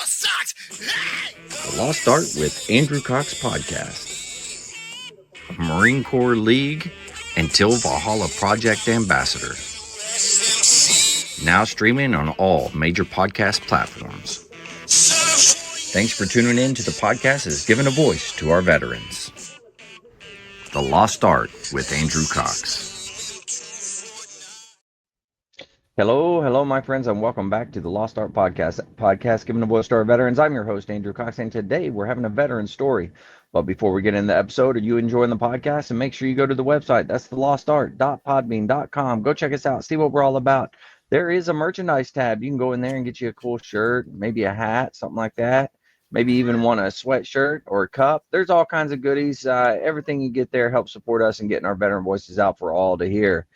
The Lost Art with Andrew Cox podcast. Marine Corps League and Till Valhalla Project Ambassador. Now streaming on all major podcast platforms. Thanks for tuning in to the podcast that has given a voice to our veterans. The Lost Art with Andrew Cox. Hello, my friends, and welcome back to the Lost Art podcast giving a voice to our veterans. I'm your host, Andrew Cox, and today we're having a veteran story. But before we get into the episode, are you enjoying the podcast? And make sure you go to the website. That's thelostart.podbean.com. Go check us out. See what we're all about. There is a merchandise tab. You can go in there and get you a cool shirt, maybe a hat, something like that. Maybe even want a sweatshirt or a cup. There's all kinds of goodies. Everything you get there helps support us and getting our veteran voices out for all to hear.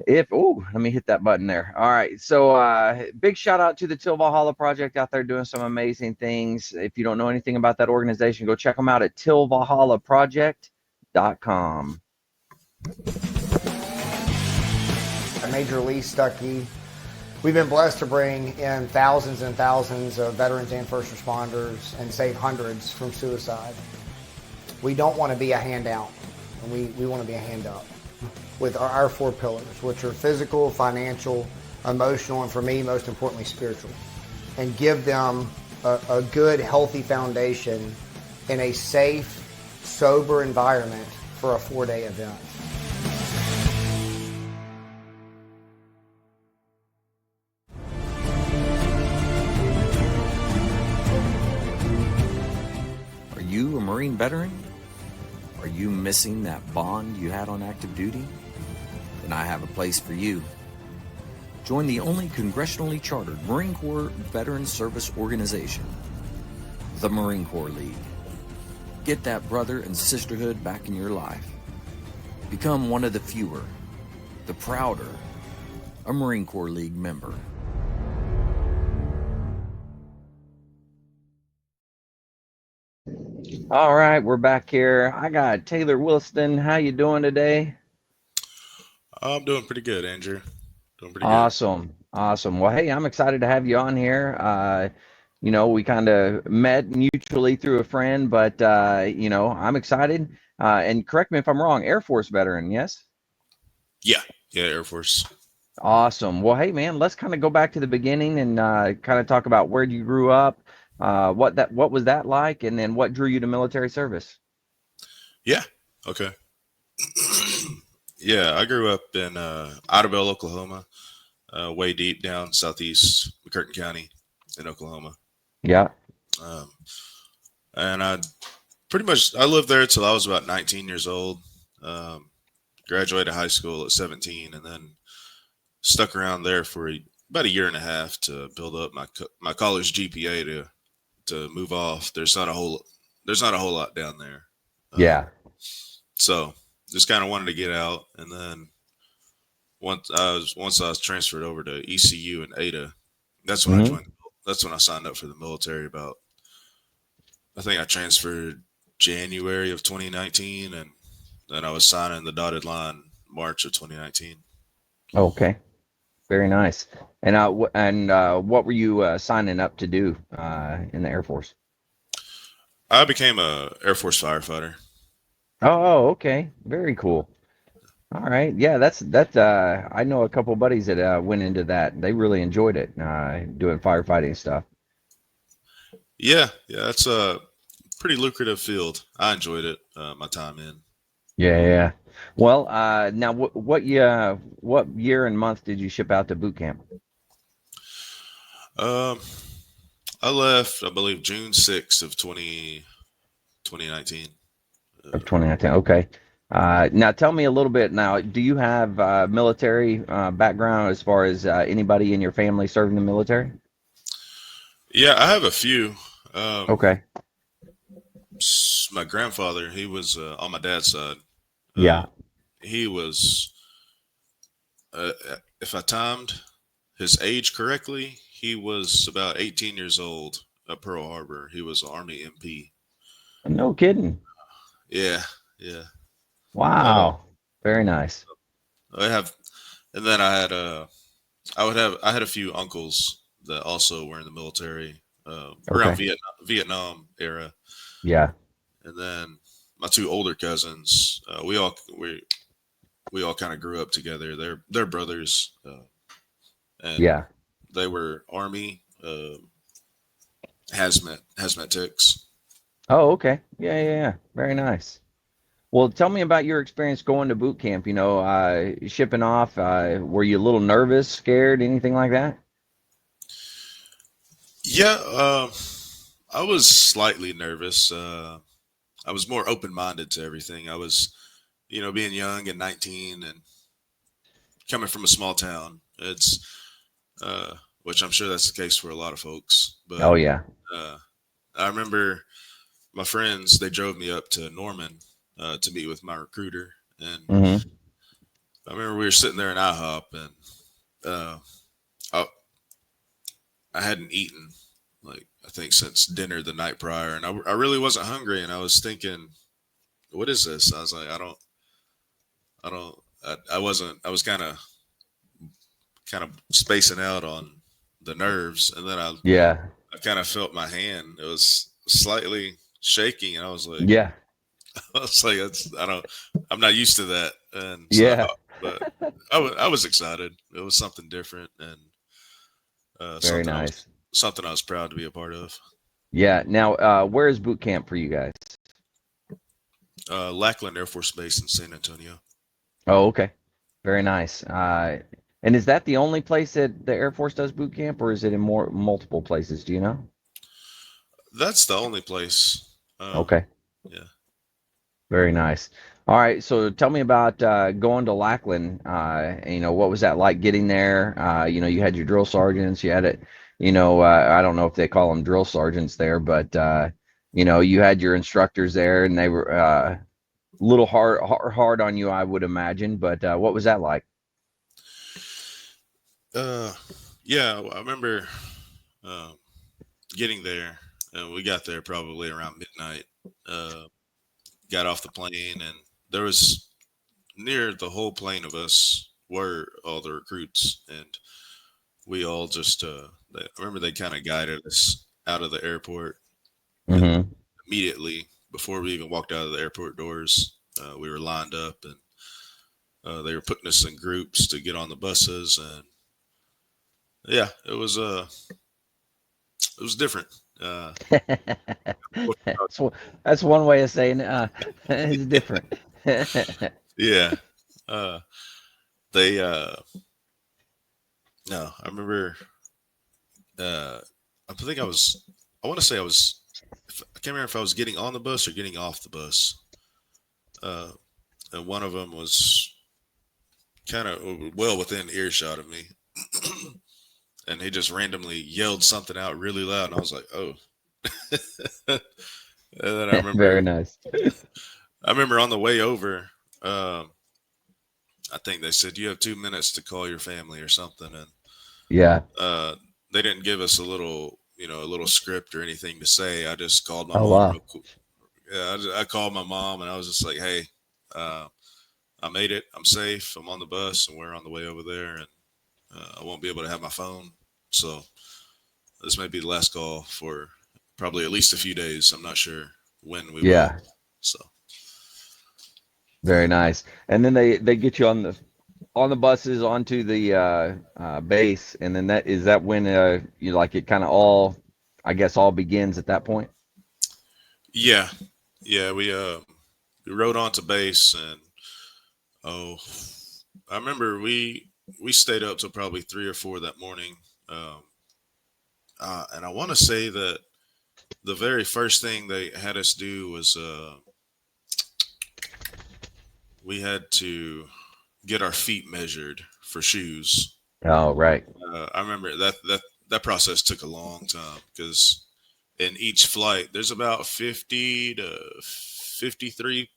Let me hit that button there. All right. So big shout out to the Till Valhalla Project out there doing some amazing things. If you don't know anything about that organization, go check them out at tillvalhallaproject.com. Major Lee Stuckey. We've been blessed to bring in thousands and thousands of veterans and first responders and save hundreds from suicide. We don't want to be a handout, and we want to be a hand up with our four pillars, which are physical, financial, emotional, and for me, most importantly, spiritual, and give them a good, healthy foundation in a safe, sober environment for a 4-day event. Are you a Marine veteran? Are you missing that bond you had on active duty? Then I have a place for you. Join the only congressionally chartered Marine Corps Veteran Service organization, the Marine Corps League. Get that brother and sisterhood back in your life. Become one of the fewer, the prouder, a Marine Corps League member. All right, we're back here. I got Teyler Williston. How you doing today? I'm doing pretty good, Andrew. Doing pretty Awesome. Well, hey, I'm excited to have you on here. We kind of met mutually through a friend, but I'm excited. And correct me if I'm wrong, Air Force veteran, yes? good. Yeah, Air Force. Awesome. Well, hey, man, let's kind of go back to the beginning and kind of talk about where you grew up, what was that like, and then what drew you to military service? Yeah, okay. Yeah, I grew up in Idabel, Oklahoma, way deep down southeast McCurtain County in Oklahoma. Yeah. And I lived there till I was about 19 years old. Graduated high school at 17, and then stuck around there for about a year and a half to build up my college GPA to move off. There's not a whole lot down there. Yeah. So just kind of wanted to get out, and then once I was transferred over to ECU and Ada, that's when I joined. That's when I signed up for the military. I think I transferred January of 2019, and then I was signing the dotted line March of 2019. Okay. Very nice. And what were you signing up to do in the Air Force? I became a Air Force firefighter. Oh, okay. Very cool. All right. Yeah, that's I know a couple buddies that went into that. They really enjoyed it, doing firefighting stuff. Yeah, it's a pretty lucrative field. I enjoyed it, my time in. Yeah. Well, now what year and month did you ship out to boot camp? I left, I believe, June 6th of 2019. Of 2019. Okay. Now tell me a little bit. Now, do you have military background as far as anybody in your family serving the military? Yeah, I have a few. Okay. My grandfather, he was on my dad's side. Yeah. He was, if I timed his age correctly, he was about 18 years old at Pearl Harbor. He was an Army MP. No kidding. Yeah. Wow. Very nice. I had a few uncles that also were in the military around Okay. Vietnam era, Yeah. and then my two older cousins, we all kind of grew up together. They're brothers, and Yeah. they were Army hazmat techs. Oh, okay. Yeah, yeah, yeah. Very nice. Well, tell me about your experience going to boot camp. Shipping off. Were you a little nervous, scared, anything like that? Yeah, I was slightly nervous. I was more open minded to everything. I was, being young and 19 and coming from a small town. It's which I'm sure that's the case for a lot of folks. Oh, But yeah. uh, I remember my friends, they drove me up to Norman to meet with my recruiter, and Hmm. I remember we were sitting there in IHOP, and uh, I, I hadn't eaten, like, I think since dinner the night prior, and I really wasn't hungry, and I was thinking, what is this? I was like, I don't, I wasn't, I was kind of spacing out on the nerves, and then Yeah. I kind of felt my hand. It was slightly shaking, and I was like, Yeah. I'm not used to that, and so, Yeah. but I was excited. It was something different, and uh, Very something I was nice. something I was proud to be a part of. Yeah. Now, where is boot camp for you guys? Lackland Air Force Base in San Antonio. Oh, okay. Very nice. And is that the only place that the Air Force does boot camp, or is it in more multiple places? Do you know? That's the only place. Okay. Yeah. Very nice. All right. So tell me about going to Lackland. What was that like getting there? You had your drill sergeants. You had it. I don't know if they call them drill sergeants there, but you had your instructors there, and they were a little hard on you, I would imagine. But what was that like? Uh, yeah. I remember um, getting there. We got there probably around midnight. Uh, got off the plane, and there was near the whole plane of us were all the recruits, and we all just. I remember they kind of guided us out of the airport, and Hmm. immediately before we even walked out of the airport doors, we were lined up, and they were putting us in groups to get on the buses, and yeah, it was different. That's one way of saying it's different. Yeah. Uh, they no, I remember uh I think I want to say I can't remember if I was getting on the bus or getting off the bus. Uh and one of them was kind of well within earshot of me. And he just randomly yelled something out really loud, and I was like, "Oh." And then Very nice. I remember on the way over, um, I think they said you have 2 minutes to call your family or something, and Yeah. uh, they didn't give us a little script or anything to say. I just called my Oh, mom wow. real quick. Yeah, I called my mom, and I was just like, "Hey, uh, I made it. I'm safe. I'm on the bus, and we're on the way over there, and I won't be able to have my phone. So this may be the last call for probably at least a few days. I'm not sure when we will." Yeah. So Very nice. And then they get you on the buses onto the base, and then that when you like it kind of all, I guess, all begins at that point. yeah, yeah, we rode on to base, and oh, I remember we stayed up till probably 3 or 4 that morning. Um, and I want to say that the very first thing they had us do was we had to get our feet measured for shoes. Oh, right. I remember that process took a long time because in each flight there's about 50 to 53,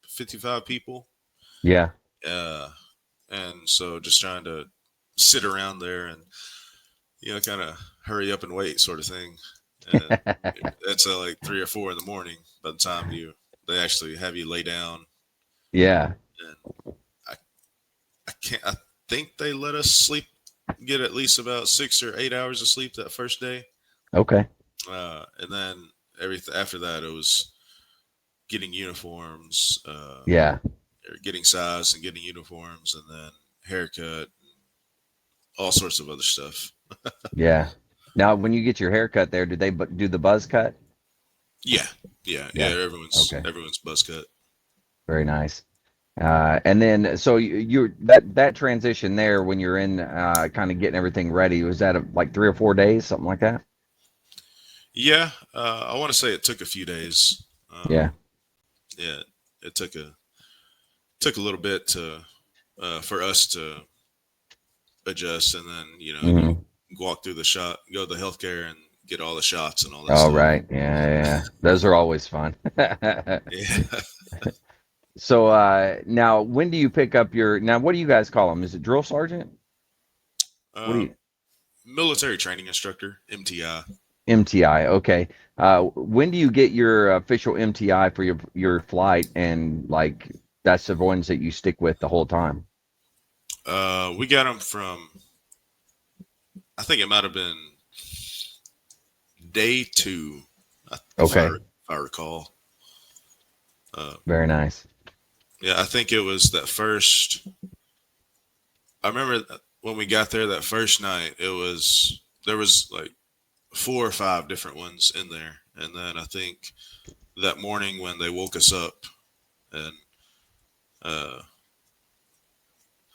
55 people. Yeah. Uh, and so just trying to sit around there and kind of hurry up and wait sort of thing. And it's like 3 or 4 in the morning by the time they actually have you lay down. Yeah. And I I think they let us sleep, get at least about 6 or 8 hours of sleep that first day. Okay. And then everything after that, it was getting uniforms, Yeah. getting size and getting uniforms, and then haircut, all sorts of other stuff. Yeah. Now, when you get your hair cut there, do they do the buzz cut? Yeah. Yeah. Okay. Everyone's buzz cut. Very nice. And then, so you're that transition there when you're in kind of getting everything ready, was that like 3 or 4 days, something like that? Yeah, I want to say it took a few days. Yeah. Yeah, it took a little bit to for us to adjust, and then you Hmm. walk through the shot, go to the healthcare, and get all the shots and all that Oh, stuff. right. Yeah, yeah. Those are always fun. Yeah. So now, when do you pick up your? Now, what do you guys call them? Is it drill sergeant? What do um, you? Military training instructor, MTI. MTI. Okay. When do you get your official MTI for your flight? And like that's the ones that you stick with the whole time. We got them from, I think it might have been day 2, Okay. if I recall. Very nice. Yeah, I think it was that first. I remember when we got there that first night. There was like 4 or 5 different ones in there, and then I think that morning when they woke us up, and uh,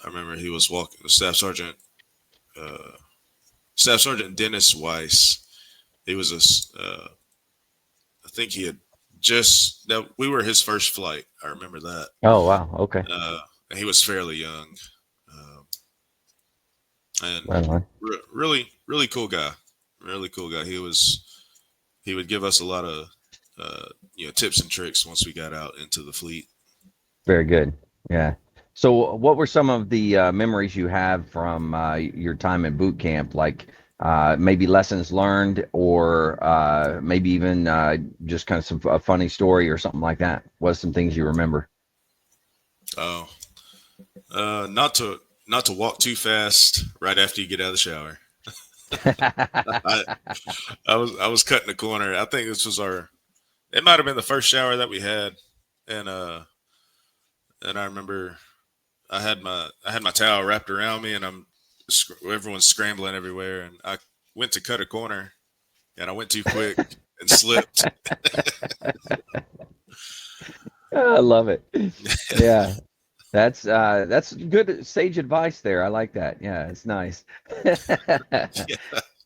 I remember he was walking. The Staff Sergeant Dennis Weiss. He was I think he had just that we were his first flight. I remember that. Oh, wow. Okay. And he was fairly young, and Right on. really, really cool guy. Really cool guy. He would give us a lot of tips and tricks once we got out into the fleet. Very good. Yeah. So, what were some of the memories you have from your time in boot camp? Like maybe lessons learned, or maybe even just kind of a funny story or something like that. What's some things you remember? Oh, not to walk too fast right after you get out of the shower. I I was cutting the corner. I think this was it might have been the first shower that we had, and I remember I had my towel wrapped around me, and everyone's scrambling everywhere, and I went to cut a corner, and I went too quick and slipped. I love it. Yeah. That's good sage advice there. I like that. Yeah, it's nice. Yeah.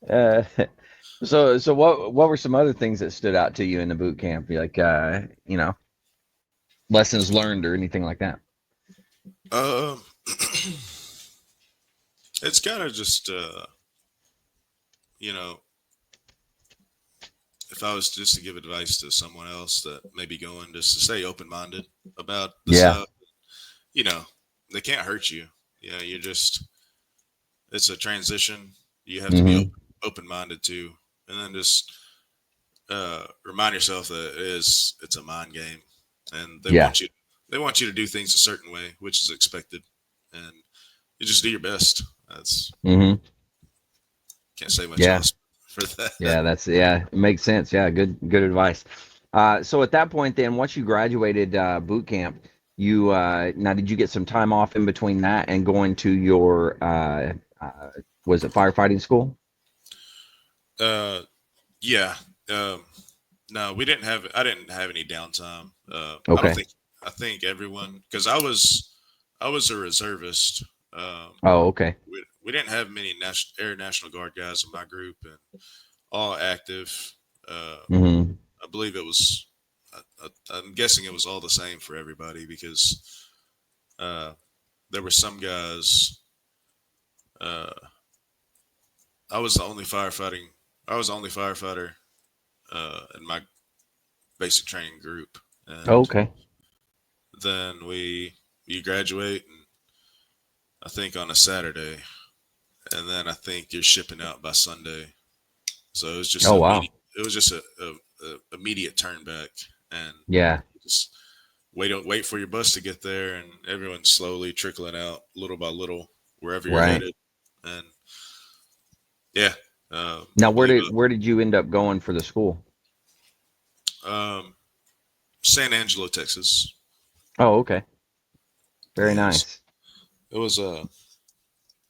uh, so what were some other things that stood out to you in the boot camp? Like lessons learned or anything like that? Um, it's kind of just you know, if I was just to give advice to someone else that may be going, just to stay open minded about the Yeah. stuff. You know, they can't hurt you. You're just it's a transition. You have to be Hmm. open minded to, and then just remind yourself that it's a mind game, and Yeah. they want you to do things a certain way, which is expected, and you just do your best. That's Hmm. Can't say much Yeah. else for that. Yeah. It makes sense. Yeah. Good advice. So at that point, then, once you graduated boot camp, you now did you get some time off in between that and going to your was it firefighting school? uh, yeah. Um, no, we didn't have. I didn't have any downtime. I don't Okay. think. I think everyone, because I was a reservist. Oh, okay. We didn't have many Air National Guard guys in my group, and all active. Hmm. I believe it was. I'm guessing it was all the same for everybody because uh, there were some guys. Uh, I was the only firefighting. I was the only firefighter in my basic training group, Oh, and okay. then you graduate, and I think on a Saturday, and then I think you're shipping out by Sunday. So it was just Oh, wow. It was just a immediate turn back, and Yeah. just wait for your bus to get there, and everyone's slowly trickling out little by little wherever you're Right. headed, and Yeah. Now, I believe where did you end up going for the school? San Angelo, Texas. Oh, okay. Very Yes. nice. It was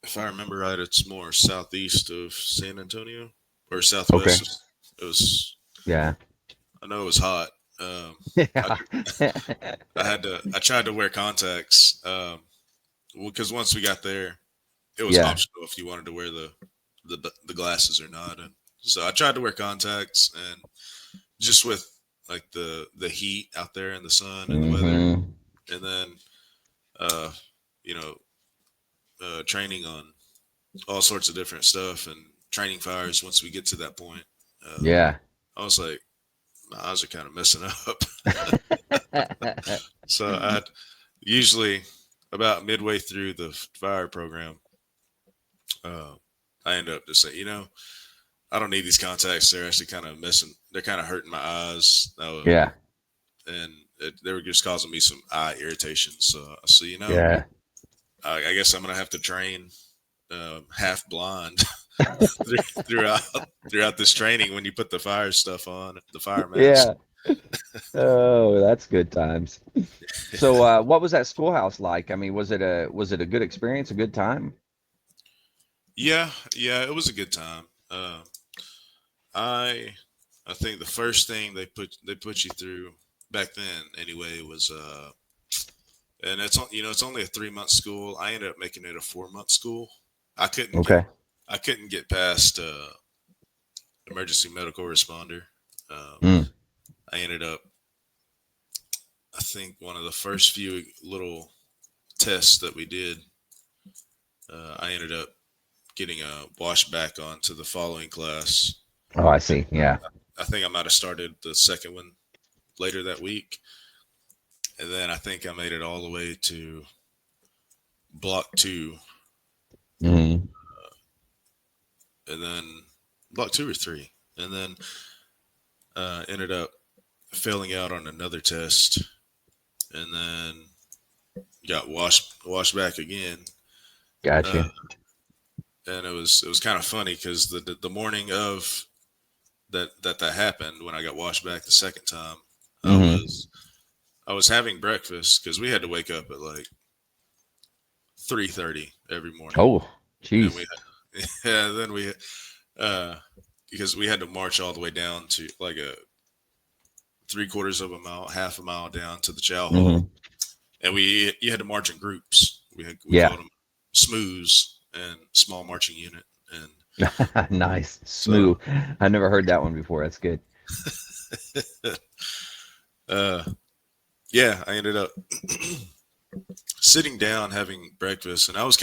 if I remember right, it's more southeast of San Antonio or Okay. southwest. It was. Yeah. I know it was hot. I Yeah. I tried to wear contacts. Because once we got there, it was Yeah. optional if you wanted to wear the glasses or not. And so I tried to wear contacts, and just with like the heat out there and the sun and the weather, Hmm. and then uh, you know training on all sorts of different stuff and training fires. Once we get to that point, uh, Yeah. I was like, my eyes are kind of messing up. So I had usually about midway through the fire program, uh, I end up just saying, I don't need these contacts. They're actually kind of messing. They're kind of hurting my eyes, Yeah. and they were just causing me some eye irritation. So Yeah. I guess I'm gonna have to train half blind throughout throughout this training. When you put the fire stuff on, the fire mask. Yeah. Oh, that's good times. So, what was that schoolhouse like? I mean, was it a good experience, a good time? Yeah, it was a good time. I I think the first thing they put you through back then anyway was and it's only a 3 month school. I ended up making it a 4 month school. I couldn't get Okay. I couldn't get past emergency medical responder. Um, Mm. I ended up I think one of the first few little tests that we did, I ended up getting a wash back on to the following class. Oh, I see. Yeah. I think I might have started the second one later that week. And then I think I made it all the way to block two, Hmm. and then block two or three, and then ended up failing out on another test, and then got washed back again. Uh, Gotcha. and it was kind of funny because the morning of that happened when I got washed back the second time, I Hmm. was I was having breakfast because we had to wake up at like 3:30 every morning, Oh, and we jeez. yeah then we uh because we had to march all the way down to like a 3/4 of a mile, half a mile down to the chow hall, Hmm. and you had to march in groups. We Yeah. called them smooths and small marching unit, and Nice. so Smooth. I never heard that one before. That's good. uh yeah, I ended up sitting down having breakfast, and I was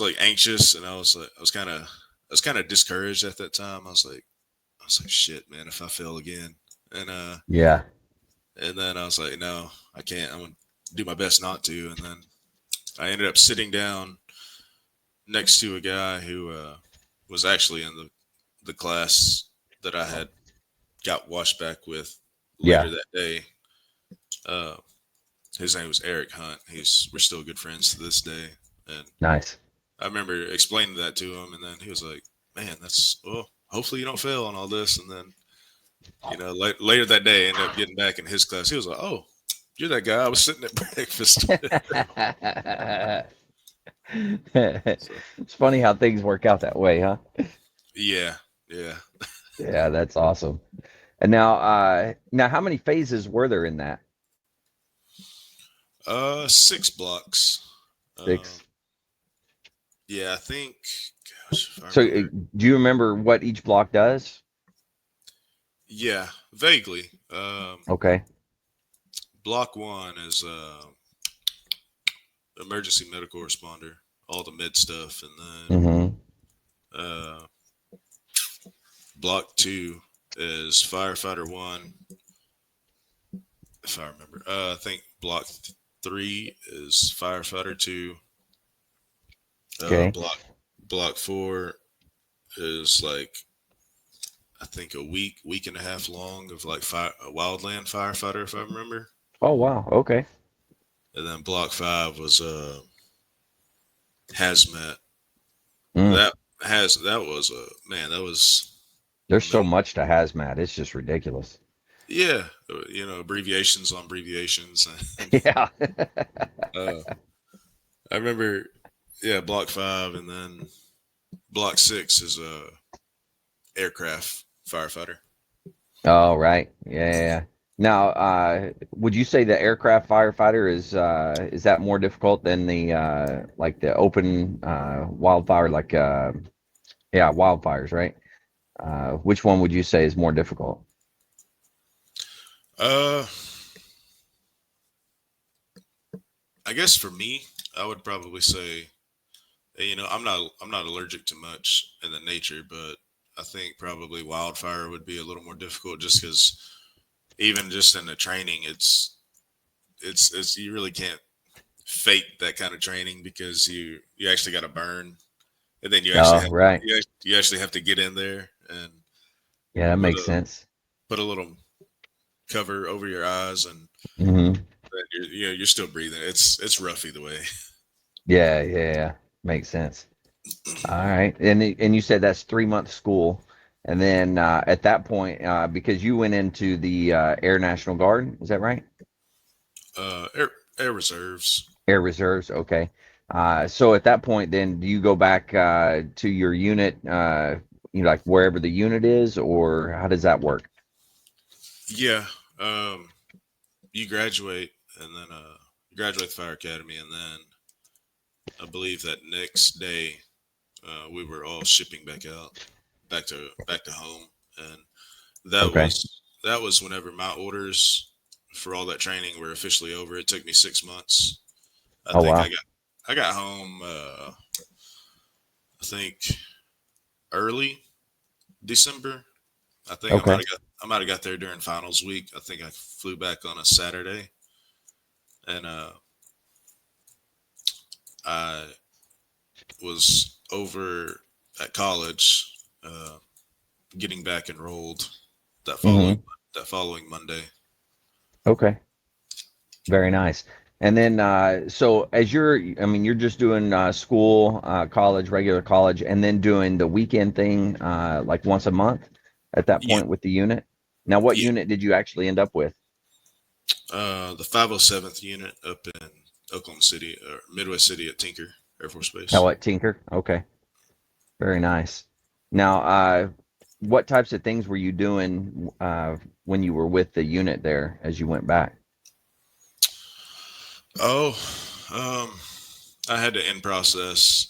like anxious, and I was kind of discouraged at that time. I was like shit, man, if I fail again, and Yeah. and then I was like, no, I can't. I'm gonna do my best not to. And then I ended up sitting down next to a guy who was actually in the class that I had got washed back with later Yeah. that day. Uh, his name was Eric Hunt. We're still good friends to this day. And Nice. I remember explaining that to him, and then he was like, "Man, that's well. Hopefully you don't fail on all this." And then later that day, I ended up getting back in his class. He was like, "Oh, you're that guy I was sitting at breakfast with." So It's funny how things work out that way, huh? yeah, yeah. Yeah, that's awesome. And now how many phases were there in that? 6 blocks. Um, Six. yeah, I think. Gosh, if I So, remember. do you remember what each block does? Yeah, vaguely. Okay. Block one is emergency medical responder, all the med stuff, and then Hmm. uh, block two is firefighter one. If I remember, I think block three is firefighter two. Uh, Okay. block block four is like I think a week and a half long of like a wildland firefighter, if I remember. Oh, wow. Okay. And then block five was hazmat. Mm. That that was a man. That was There's so don't much to hazmat. It's just ridiculous. yeah. Abbreviations on abbreviations. And, Yeah. uh, I remember, yeah, Block 5, and then Block 6 is a aircraft firefighter. Oh, right. Yeah, yeah, yeah. Now, would you say the aircraft firefighter is that more difficult than the like the open wildfire, like yeah, wildfires, right? Which one would you say is more difficult? Uh, I guess for me, I would probably say, I'm not allergic to much in the nature, but I think probably wildfire would be a little more difficult just because even just in the training, it's you really can't fake that kind of training because you actually got to burn, and then Oh, right. you actually have to get in there and Yeah, that put makes a sense. put a little cover over your eyes, and Hmm. then you're still breathing. It's rough either way. Yeah, yeah, yeah. Makes sense. All right. And you said that's 3 month school. And then at that point, because you went into the Air National Guard, is that right? Air reserves. Air Reserves. Okay. So at that point, then do you go back to your unit, like wherever the unit is, or how does that work? Yeah. Um, you graduate, and then you graduate the fire academy, and then I believe that next day we were all shipping back out, back to home, and that Okay. was that was whenever my orders for all that training were officially over. It took me 6 months. I Oh, think wow. I got home. I think early December. I think Okay. I might have got there during finals week. I think I flew back on a Saturday, and I was over at college, getting back enrolled that following Hmm. that following Monday. Okay. Very nice. And then, so as I mean, you're just doing school, college, regular college, and then doing the weekend thing like once a month at that Yeah, point with the unit. Now, what yeah. unit did you actually end up with? The 507th unit up in Oklahoma City or Midwest City at Tinker Air Force Oh, Base. at Tinker. Okay. Very nice. Now, what types of things were you doing when you were with the unit there as you went back? Oh, I had to in process,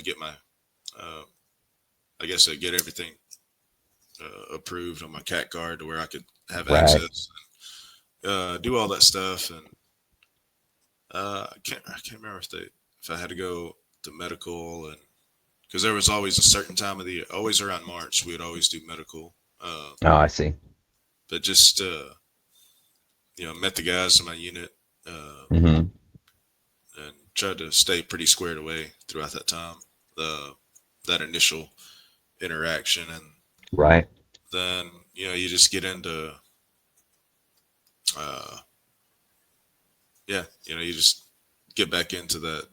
get my, uh, I guess, get everything approved on my CAT card to where I could have Right. access, do all that stuff, and I can't remember if I had to go to medical, and because there was always a certain time of the year, always around March, we would always do medical. Oh, I see. But just met the guys in my unit, uh, Hmm. and tried to stay pretty squared away throughout that time. That initial interaction, and Right. then you just get into uh, yeah, you just get back into that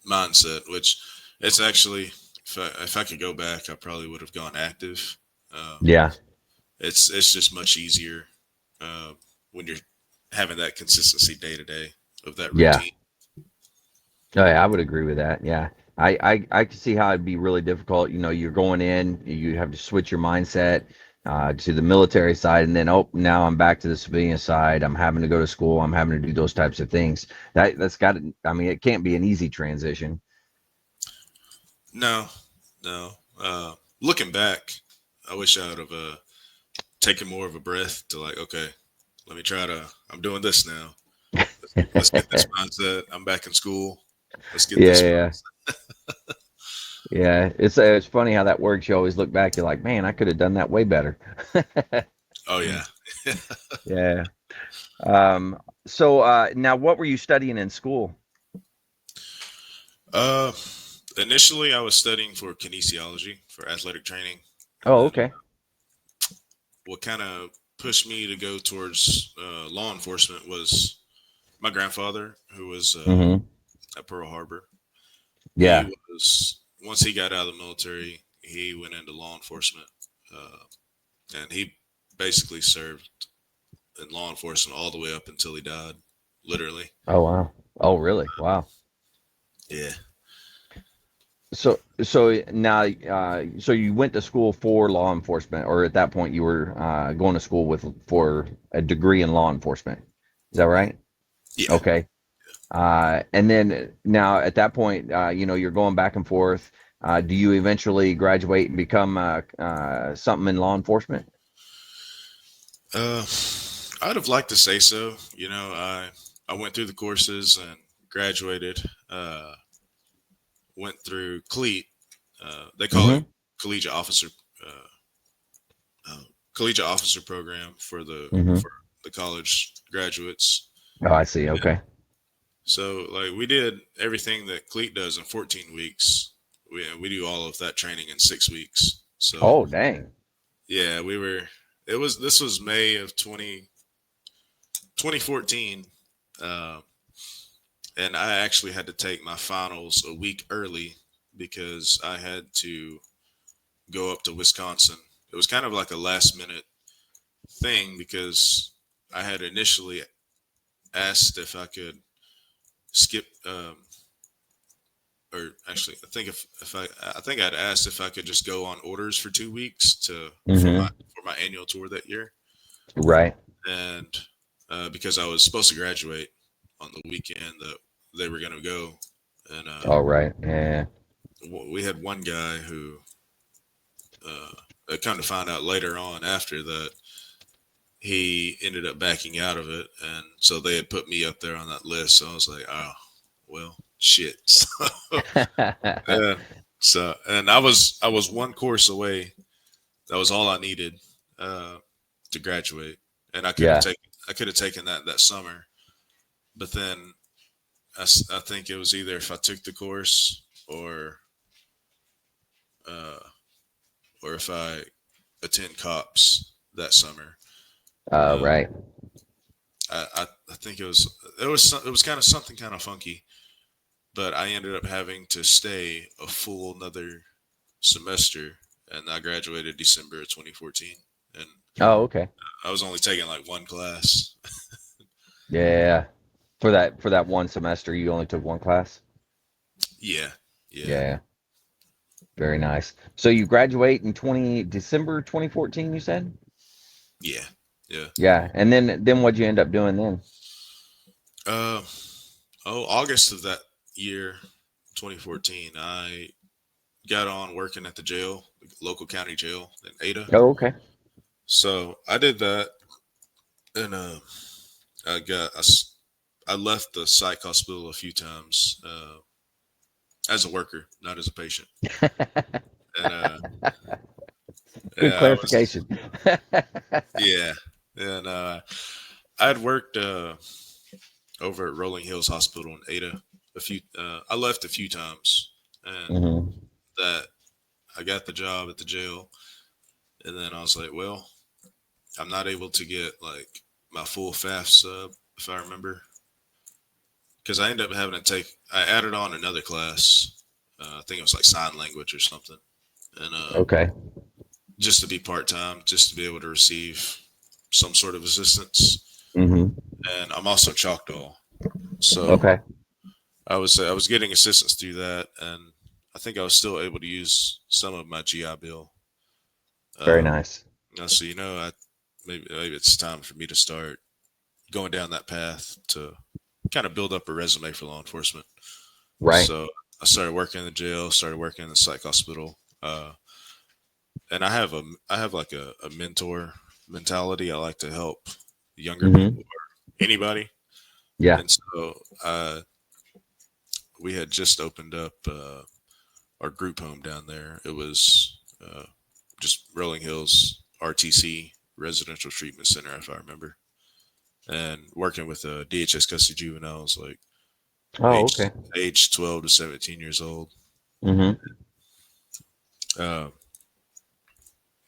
mindset, which it's actually if I could go back, I probably would have gone active. Um, Yeah. it's just much easier uh, when you're having that consistency day to day of that Yeah. routine. Oh, yeah, I would agree with that. Yeah. I can see how it'd be really difficult. You're going in, you have to switch your mindset to the military side, and then, oh, now I'm back to the civilian side. I'm having to go to school. I'm having to do those types of things. That's got to, I mean, it can't be an easy transition. No, no. Looking back, I wish I would have taken more of a breath to like, okay, let me try to. I'm doing this now. Let's get this mindset. I'm back in school. Let's get Yeah, this. yeah, yeah. It's funny how that works. You always look back, you're like, man, I could have done that way better. Oh yeah. Yeah. So now what were you studying in school? uh, Initially, I was studying for kinesiology for athletic training, and Oh, then okay. what kind of pushed me to go towards law enforcement was my grandfather, who was Hmm. at Pearl Harbor. He Yeah. was once he got out of the military, he went into law enforcement, and he basically served in law enforcement all the way up until he died, literally. Oh wow. Oh really? Wow. Yeah. So now, so you went to school for law enforcement, or at that point you were going to school for a degree in law enforcement. Is that right? Yeah. Okay. And then now at that point, you're going back and forth. Do you eventually graduate and become something in law enforcement? Uh, I'd have liked to say so. I went through the courses and graduated. Went through CLEAT. They call it Mm-hmm. collegiate officer collegiate officer program for Mm-hmm. the college graduates. Oh, I see. Yeah. Okay. So like we did everything that CLEAT does in 14 weeks. We do all of that training in 6 weeks. So Oh, dang. yeah, this was May of 2014. And I actually had to take my finals a week early because I had to go up to Wisconsin. It was kind of like a last minute thing because I had initially asked if I could skip, or actually, I think I'd asked if I could just go on orders for 2 weeks Mm-hmm. for my annual tour that year, Right. and because I was supposed to graduate on the weekend that they were going to go, and All right. Yeah. we had one guy who I kind of found out later on after that he ended up backing out of it, and so they had put me up there on that list. So I was like, oh, well, shit. Uh, and I was one course away. That was all I needed to graduate, and Yeah. I could have taken that summer, but then I think it was either if I took the course uh, or if I attend cops that summer. Right. I think it was kind of something kind of funky, but I ended up having to stay a full another semester, and I graduated December of 2014, and Oh, okay. I was only taking like one class. Yeah. For that one semester, you only took one class? Yeah, yeah, Yeah. Very nice. So you graduate in December 2014, you said? yeah, yeah. Yeah. And then what'd you end up doing then? Uh, August of that year, 2014, I got on working at the jail, the local county jail in Ada. Oh, okay. So I did that, and I left the psych hospital a few times as a worker, not as a patient. And Good yeah, clarification. yeah, and I had worked over at Rolling Hills Hospital in Ada a few. I left a few times, and Hmm. that I got the job at the jail, and then I was like, well, I'm not able to get like my full FAF sub if I remember, because I ended up having to I added on another class. I think it was like sign language or something, and Okay. just to be part time, just to be able to receive some sort of assistance. Hmm. And I'm also Choctaw, so Okay. I was getting assistance through that, and I think I was still able to use some of my GI Bill. Very Um, nice. so maybe it's time for me to start going down that path to kind of build up a resume for law enforcement. Right. So I started working in the jail, started working in the psych hospital, and I have like a mentor mentality. I like to help younger Hmm. people or anybody, Yeah. and so we had just opened up our group home down there. It was just Rolling Hills RTC Residential Treatment Center, if I remember, and working with DHS custody juveniles like Oh, okay. age 12 to 17 years old. Hmm. Uh,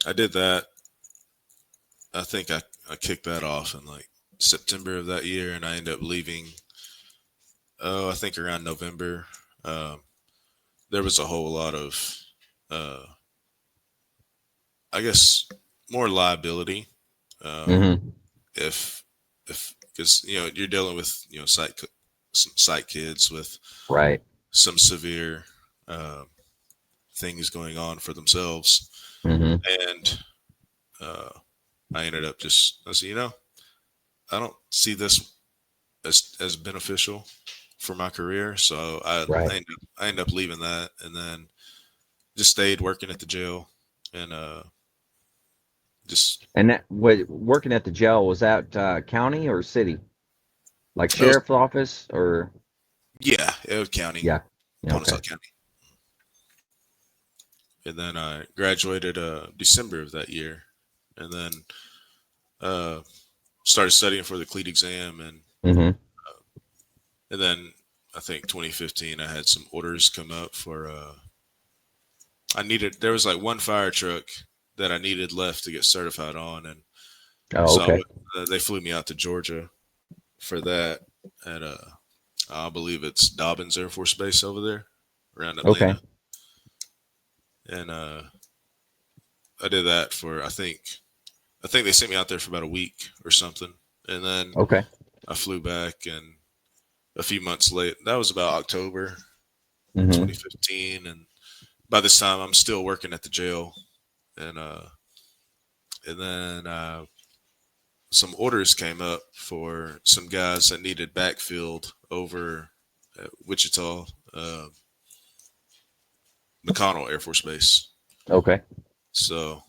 I did that. I think I kicked that off in like September of that year, and I ended up leaving. Oh, I think around November. there was a whole lot of, I guess, more liability. Um, Mm-hmm. if because you're dealing with some sight kids with Right. some severe uh, things going on for themselves, Mm-hmm. and uh, I said, I don't see this as beneficial for my career, so Right. I ended up leaving that, and then just stayed working at the jail, and just And that what working at the jail, was that county or city? Like it was sheriff's office or yeah, it was county, yeah. Yeah, okay. Pontotoc County, and then I graduated December of that year, and then uh, started studying for the CLEAT exam, Mm-hmm. and then I think 2015 I had some orders come up for there was like one fire truck that I needed left to get certified on, and Oh, so okay. they flew me out to Georgia for that at I believe it's Dobbins Air Force Base over there around Okay. Atlanta, and I did that for I think they sent me out there for about a week or something, and then Okay. I flew back, and a few months late, that was about October Mm-hmm. 2015, and by this time I'm still working at the jail, and then some orders came up for some guys that needed backfilled over at Wichita, McConnell Air Force Base. Okay. So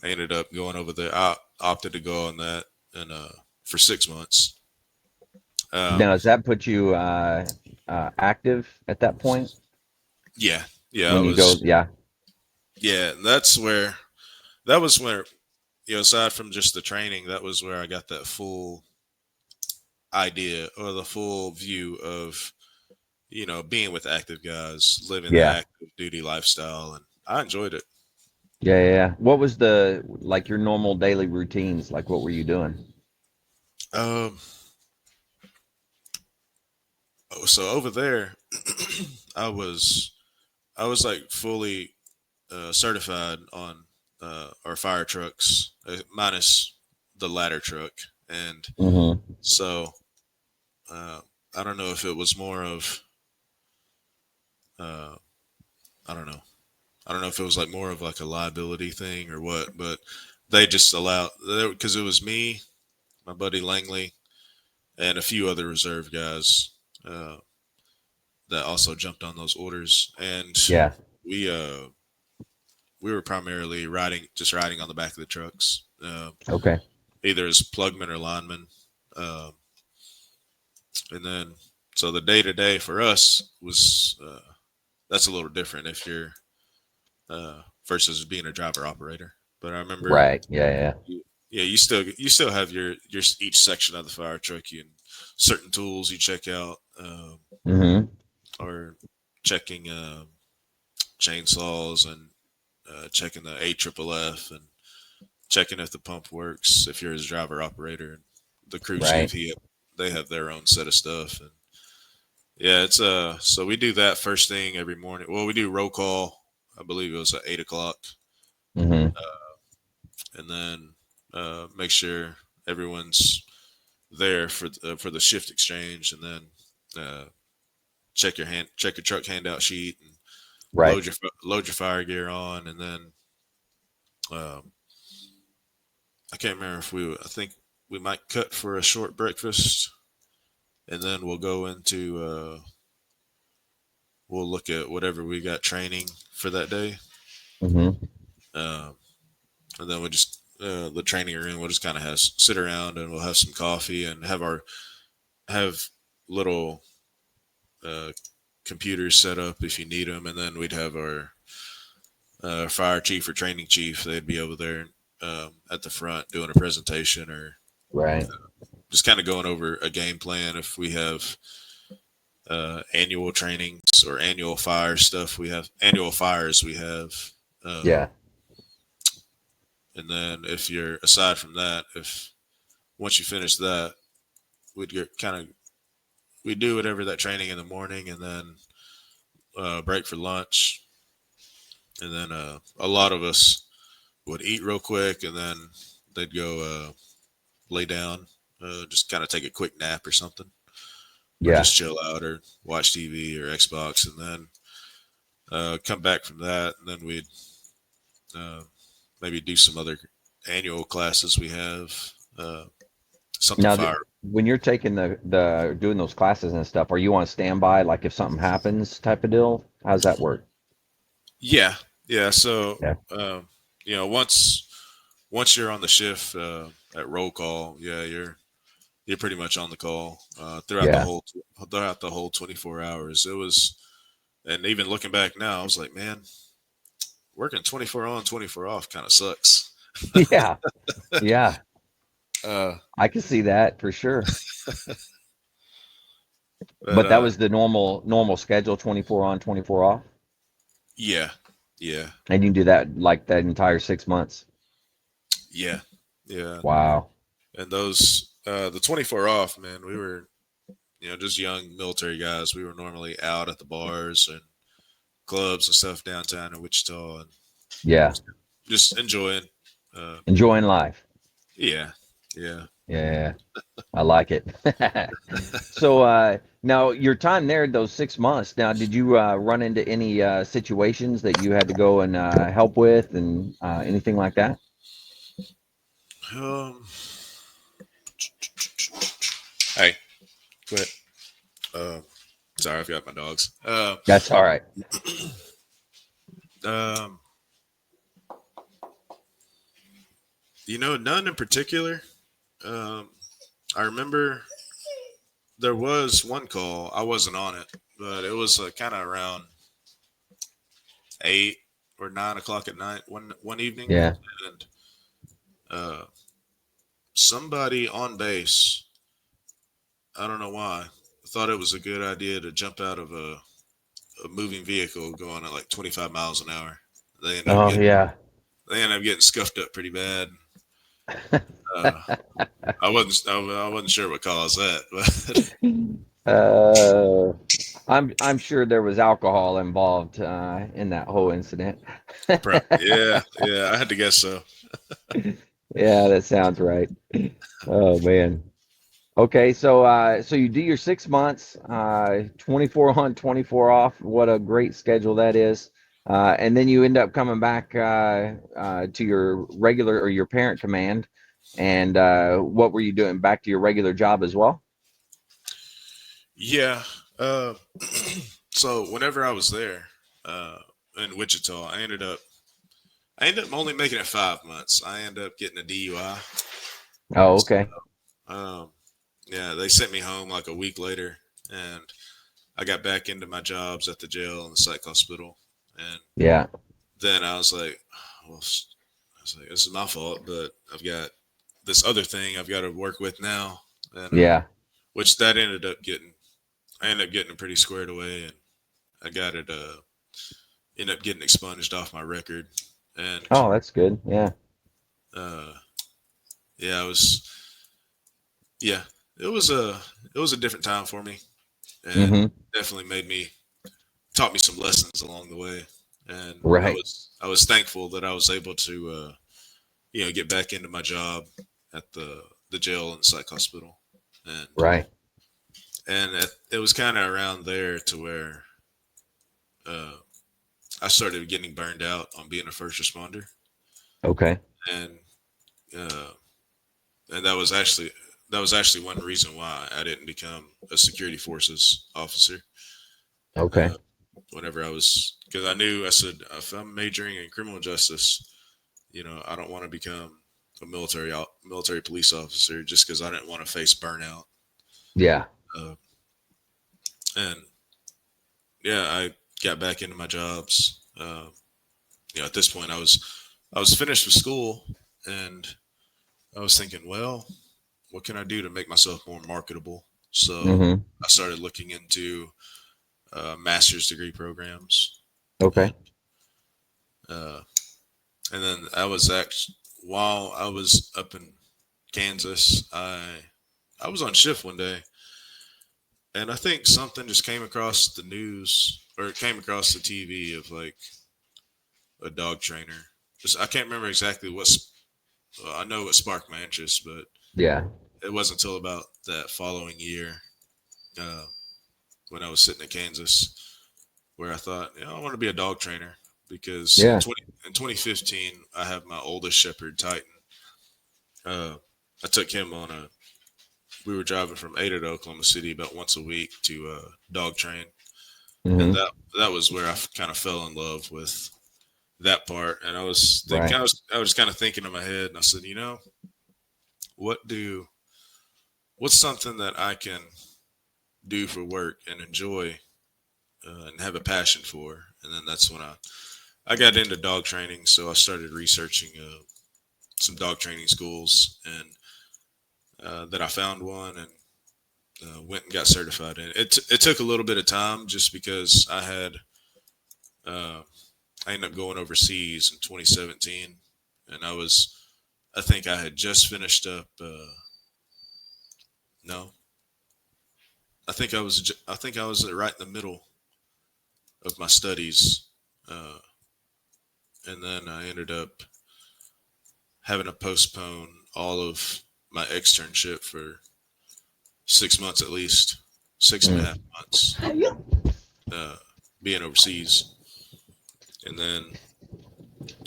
I ended up going over there. I opted to go on that, and for 6 months. Now, Um, does that put you active at that point yeah, yeah, when it you go? was. Yeah. Yeah, that was where aside from just the training, that was where I got that full idea or the full view of being with active guys, living the Yeah. active duty lifestyle, and I enjoyed it. Yeah. Yeah. Yeah. What was the like your normal daily routines? Like what were you doing? Um, so over there, I was like fully certified on our fire trucks, minus the ladder truck, and Mm-hmm. so uh, I don't know if it was more of uh, I don't know. I don't know if it was like more of like a liability thing or what, but they just allowed because it was me, my buddy Langley, and a few other reserve guys uh, that also jumped on those orders, and Yeah. we uh, we were primarily riding on the back of the trucks, Okay. either as plugmen or linemen, um, and then so the day to day for us was that's a little different if you're versus being a driver operator. But I remember, Right. Yeah. Yeah. yeah, you still have your each section of the fire truck. Certain tools you check out, Mm-hmm. or checking chainsaws and checking the AFFF and checking if the pump works. If you're his driver operator, and the crew chief, Right. they have their own set of stuff. And yeah, it's so we do that first thing every morning. Well, we do roll call. I believe it was at 8 o'clock, Mm-hmm. and then make sure everyone's there for the shift exchange, and then uh, check your truck handout sheet, and Right. load your fire gear on, and then um, I can't remember if I think we might cut for a short breakfast, and then we'll go into we'll look at whatever we got training for that day, Mm-hmm. um, and then we'll just the training room. We'll just kind of sit around, and we'll have some coffee and have little uh, computers set up if you need them, and then we'd have our fire chief or training chief. They'd be over there at the front doing a presentation, or Right. just kind of going over a game plan. If we have annual trainings or annual fire stuff, we have annual fires. We have, uh, Yeah. and then if you're aside from that, if once you finish that, we'd get we do whatever that training in the morning, and then break for lunch, and then a lot of us would eat real quick, and then they'd go lay down, just kind of take a quick nap or something, or Yeah. just chill out or watch TV or Xbox, and then come back from that, and then we'd uh, maybe do some other annual classes we have, something Now, fire. when you're taking the doing those classes and stuff, are you on standby, like if something happens, type of deal? How's that work? Yeah, yeah. So, Yeah. once you're on the shift at roll call, yeah, you're pretty much on the call Yeah. throughout the whole 24 hours. It was, and even looking back now, I was like, man, working 24 on, 24 off kind of sucks. Yeah. Yeah. Uh, I can see that for sure. but But that was the normal schedule, 24 on, 24 off. yeah, yeah, And you can do that like that entire 6 months. yeah, yeah. Wow. And those the 24 off, man, we were just young military guys. We were normally out at the bars and clubs and stuff downtown in Wichita, and Yeah. just enjoying. Uh, Enjoying life. yeah, yeah. Yeah. I like it. So now your time there, those 6 months. Now, did you run into any situations that you had to go and help with, and anything like that? Um, hey, quit. Uh, sorry, I've got my dogs. That's all right. Um, none in particular. Um, I remember there was one call. I wasn't on it, but it was kind of around 8 or 9 o'clock at night one evening, Yeah. and uh, somebody on base, I don't know why, thought it was a good idea to jump out of a moving vehicle going at like 25 miles an hour. They ended up Oh getting yeah. they ended up getting scuffed up pretty bad. Uh, I wasn't sure what caused that, Uh, I'm sure there was alcohol involved in that whole incident. but yeah, I had to guess so. Yeah, that sounds right. Oh man. Okay, so so you do your 6 months, 24 on, 24 off. What a great schedule that is. And then you end up coming back to your regular or your parent command. And what were you doing? Back to your regular job as well? Yeah. Uh, so whenever I was there uh, in Wichita, I ended up only making it 5 months. I ended up getting a DUI. Oh, okay. Um, yeah, they sent me home like a week later, and I got back into my jobs at the jail and the psych hospital. And Yeah. then I was like, well, this is my fault, but I've got this other thing I've got to work with now, and Yeah. which that I ended up getting it pretty squared away, and I got it. Ended up getting expunged off my record, and Oh, that's good. Yeah. uh, yeah, I was. Yeah, it was a different time for me, and Hmm. definitely taught me some lessons along the way, and I Right. was I was thankful that I was able to get back into my job at the jail and psych hospital, and Right. it was kind of around there to where uh, I started getting burned out on being a first responder, Okay. and uh, and that was actually one reason why I didn't become a security forces officer. Okay. Uh, Whenever because I said if I'm majoring in criminal justice, I don't want to become a military police officer just because I didn't want to face burnout. Yeah. Uh, and yeah, I got back into my jobs. At this point, I was finished with school, and I was thinking, well, what can I do to make myself more marketable? So Hmm. I started looking into master's degree programs, Okay. and uh, then I was actually while I was up in Kansas, I was on shift one day, and I think something just came across the news or came across the TV of like a dog trainer. I can't remember exactly I know what sparked my interest, but Yeah. it wasn't until about that following year uh, when I was sitting in Kansas where I thought, I want to be a dog trainer because Yeah. in 2015 I have my oldest shepherd Titan. I took him on a. We were driving from Ada to Oklahoma City about once a week to dog train, and Hmm. that was where I kind of fell in love with that part. And I was thinking, Right. I was kind of thinking in my head, and I said, what do what's something that I can do for work and enjoy and have a passion for? And then that's when I got into dog training, so I started researching some dog training schools, and that I found one and went and got certified in it. It took a little bit of time just because uh, I ended up going overseas in 2017, and I think I had just finished up. No, I think I was right in the middle of my studies, uh, and then I ended up having to postpone all of my externship for 6 months at least, six and a half Mm. months, uh, being overseas, and then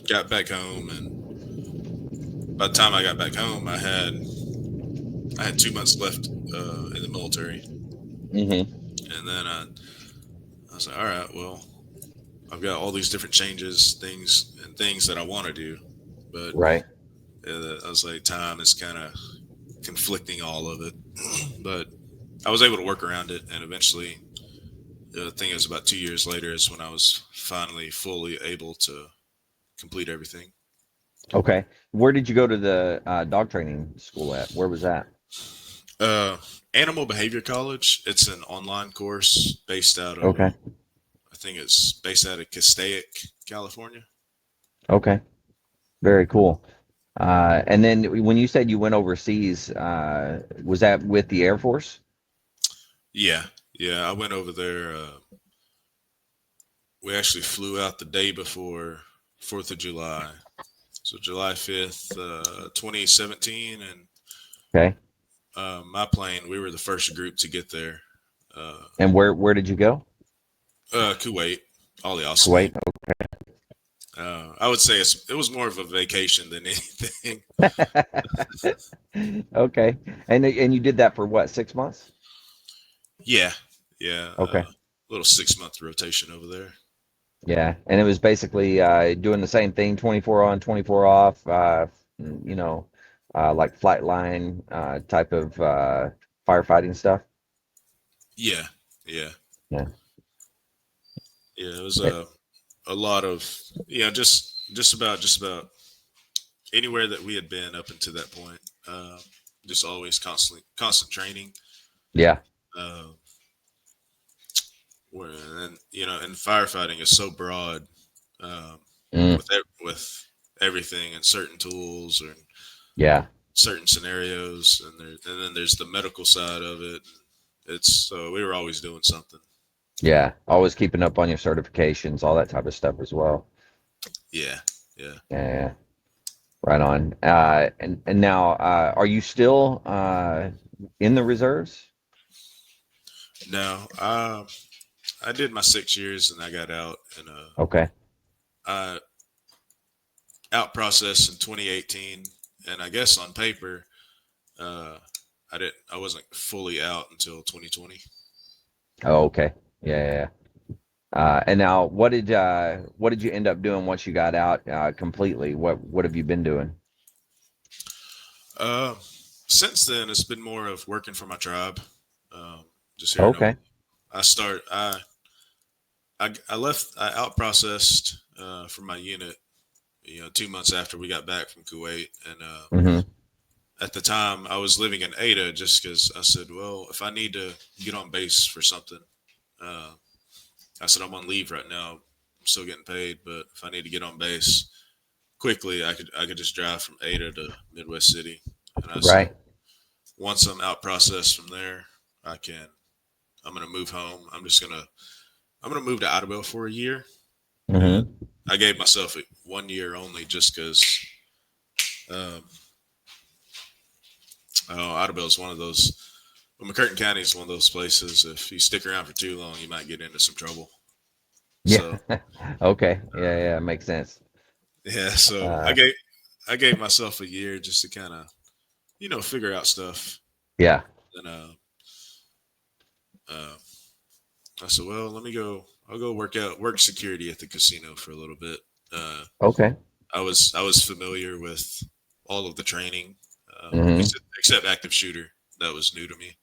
got back home. And by the time I got back home, I had 2 months left in the military, Hmm. and then I was like, all right, well, I've got all these different things that I want to do, but Right. I was like, time is kind of conflicting all of it. But I was able to work around it, and eventually, I think it was about 2 years later is when I was finally fully able to complete everything. Okay. Where did you go to the dog training school at? Where was that? Uh, Animal Behavior College. It's an online course based out of, Okay. I think it's based out of Castaic, California. Okay. Very cool. And then when you said you went overseas, was that with the Air Force? Yeah, yeah. I went over there. We actually flew out the day before 4th of July. So July 5th, 2017, and Okay. my plane. We were the first group to get there. Uh, And where did you go? Kuwait, Ali Al Saud. Kuwait. I would say it was more of a vacation than anything. Okay. And you did that for what, 6 months? Yeah, yeah. Okay. Little 6 month rotation over there. Yeah. And it was basically doing the same thing, 24 on, 24 off, you know, like flight line type of firefighting stuff. Yeah, yeah, Yeah. yeah. It was Yeah. a lot of just about anywhere that we had been up until that point. Just always constant training. Yeah. Uh, and and firefighting is so broad um, Mm, with everything and certain tools or yeah. certain scenarios, and then there's the medical side of it. It's so we were always doing something. Yeah. Always keeping up on your certifications, all that type of stuff as well. Yeah, yeah. Yeah. Yeah. Right on. And now, are you still in the reserves? No, I did my 6 years and I got out, and Okay. I out processed in 2018, and I guess on paper, uh, I wasn't fully out until 2020. Oh, okay. Yeah. Yeah. Yeah. And now, what did you end up doing once you got out completely? What have you been doing? Uh, since then, it's been more of working for my tribe, um, just here in Okay. Oklahoma. I start. I left. I out processed from my unit. 2 months after we got back from Kuwait, and Hmm. at the time I was living in Ada just because I said, well, if I need to get on base for something, uh, I said I'm on leave right now. I'm still getting paid, but if I need to get on base quickly, I could just drive from Ada to Midwest City. And I said Right. once I'm out processed from there, I can. I'm gonna move home. gonna move to Idabel for a year, and Mm-hmm. I gave myself 1 year only just because. Um, Idabel is one of those. Well, McCurtain County is one of those places. If you stick around for too long, you might get into some trouble. Yeah. So Okay. Yeah, yeah, makes sense. yeah, so Uh, I gave myself a year just to kind of figure out stuff. yeah. And uh, I said, well, let me go. I'll go work security at the casino for a little bit. Uh, Okay. I was familiar with all of the training, Mm-hmm. except active shooter. That was new to me.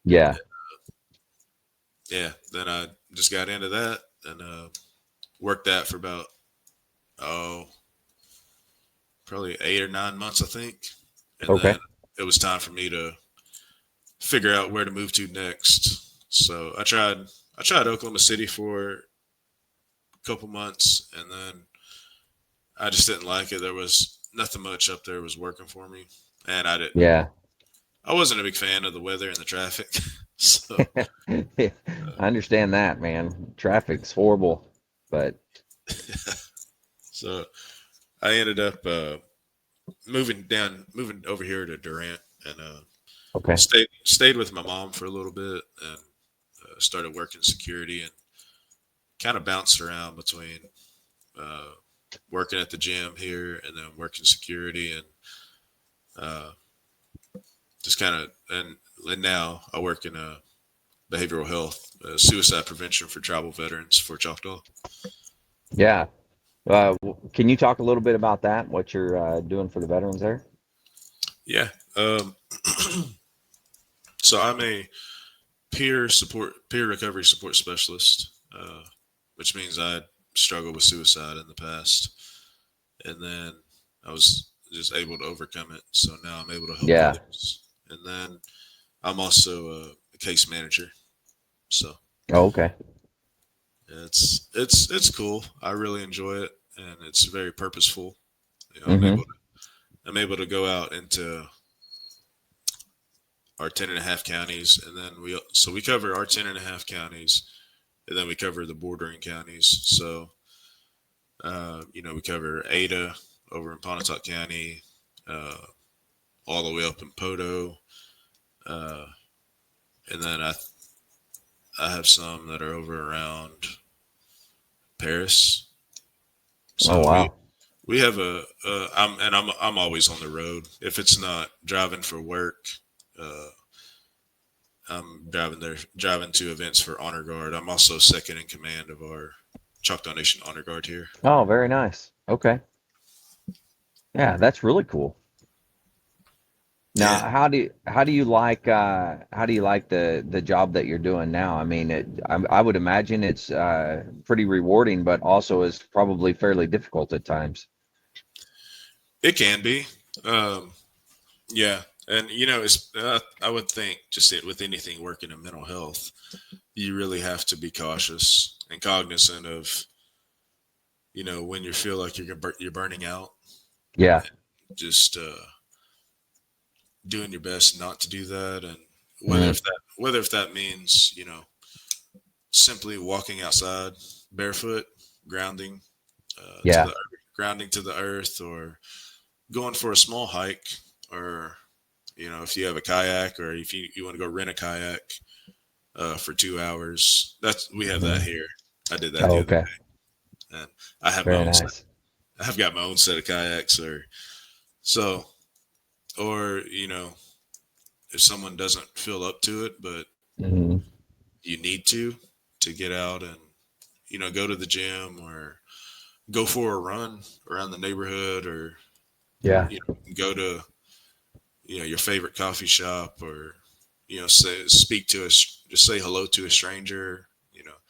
Yeah. Yeah, then I just got into that and worked that for about oh probably 8 or 9 months, I think. And Okay. then it was time for me to figure out where to move to next. So I tried Oklahoma City for a couple months, and then I just didn't like it. There was nothing much up there was working for me, and Yeah. I wasn't a big fan of the weather and the traffic. So I understand that, man. Traffic's horrible, but so I ended up moving over here to Durant, and okay. stayed with my mom for a little bit, and started working security, and kind of bounced around between uh, working at the gym here and then working security, and uh, just kind of and now I work in behavioral health, suicide prevention for tribal veterans for Choctaw. Yeah. Can you talk a little bit about that? What you're doing for the veterans there? Yeah. So I'm a peer recovery support specialist, which means I struggled with suicide in the past, and then I was just able to overcome it. So now I'm able to help Yeah. others, and then I'm also a case manager. So Oh, okay. it's cool. I really enjoy it, and it's very purposeful. Mm-hmm. I'm able to go out into our 10.5 counties, and then we cover our 10.5 counties, and then we cover the bordering counties. So we cover Ada over in Pontotoc County, uh, all the way up in Poto, uh, and then I have some that are over around Paris. Oh, So wow. we have I'm always on the road. If it's not driving for work, uh, I'm driving to events for Honor Guard. I'm also second in command of our Choctaw Nation Honor Guard here. Oh, very nice. Okay. Yeah, that's really cool. Now, Yeah, how do you like the job that you're doing now? I mean, I would imagine it's pretty rewarding, but also is probably fairly difficult at times. it can be. Um, yeah, and it's I would think with anything working in mental health, you really have to be cautious and cognizant of when you feel like you're burning out. Yeah. Just doing your best not to do that, and Hmm. whether if that means simply walking outside barefoot, grounding Yeah. grounding to the earth, or going for a small hike, or if you have a kayak, or if you want to go rent a kayak for 2 hours. We have that Hmm. here. I did that Oh, the other okay. day, and I have my Very own set. nice. I've got my own set of kayaks, so or if someone doesn't feel up to it, but Hmm. you need to get out and go to the gym, or go for a run around the neighborhood, or Yeah. go to your favorite coffee shop, or say speak to us, just say hello to a stranger,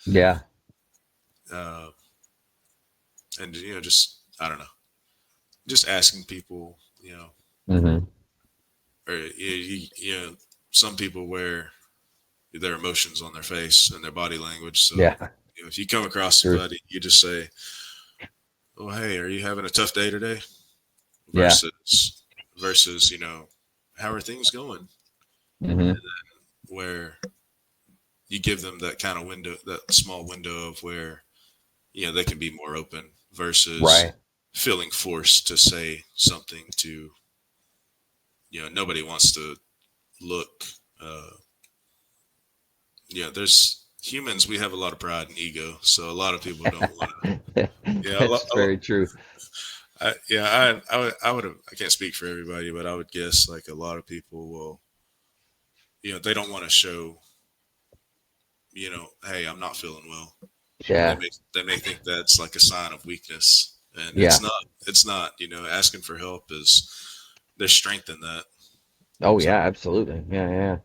Yeah. uh, and just I don't know, just asking people, Hmm. or some people wear their emotions on their face and their body language. So Yeah. if you come across True. somebody, you just say, "Oh, hey, are you having a tough day today?" Yeah. Versus how are things going? Hmm. Where you give them that kind of window, that small window of where, they can be more open versus Right. feeling forced to say something to, nobody wants to look, uh, there's humans, we have a lot of pride and ego. So a lot of people don't want to, yeah, That's very true. I can't speak for everybody, but I would guess like a lot of people will, they don't want to show, hey, I'm not feeling well. They Yeah. may they may think that's like a sign of weakness, and Yeah. It's not. Asking for help is there's strength in that. Oh So yeah, absolutely. Yeah, yeah.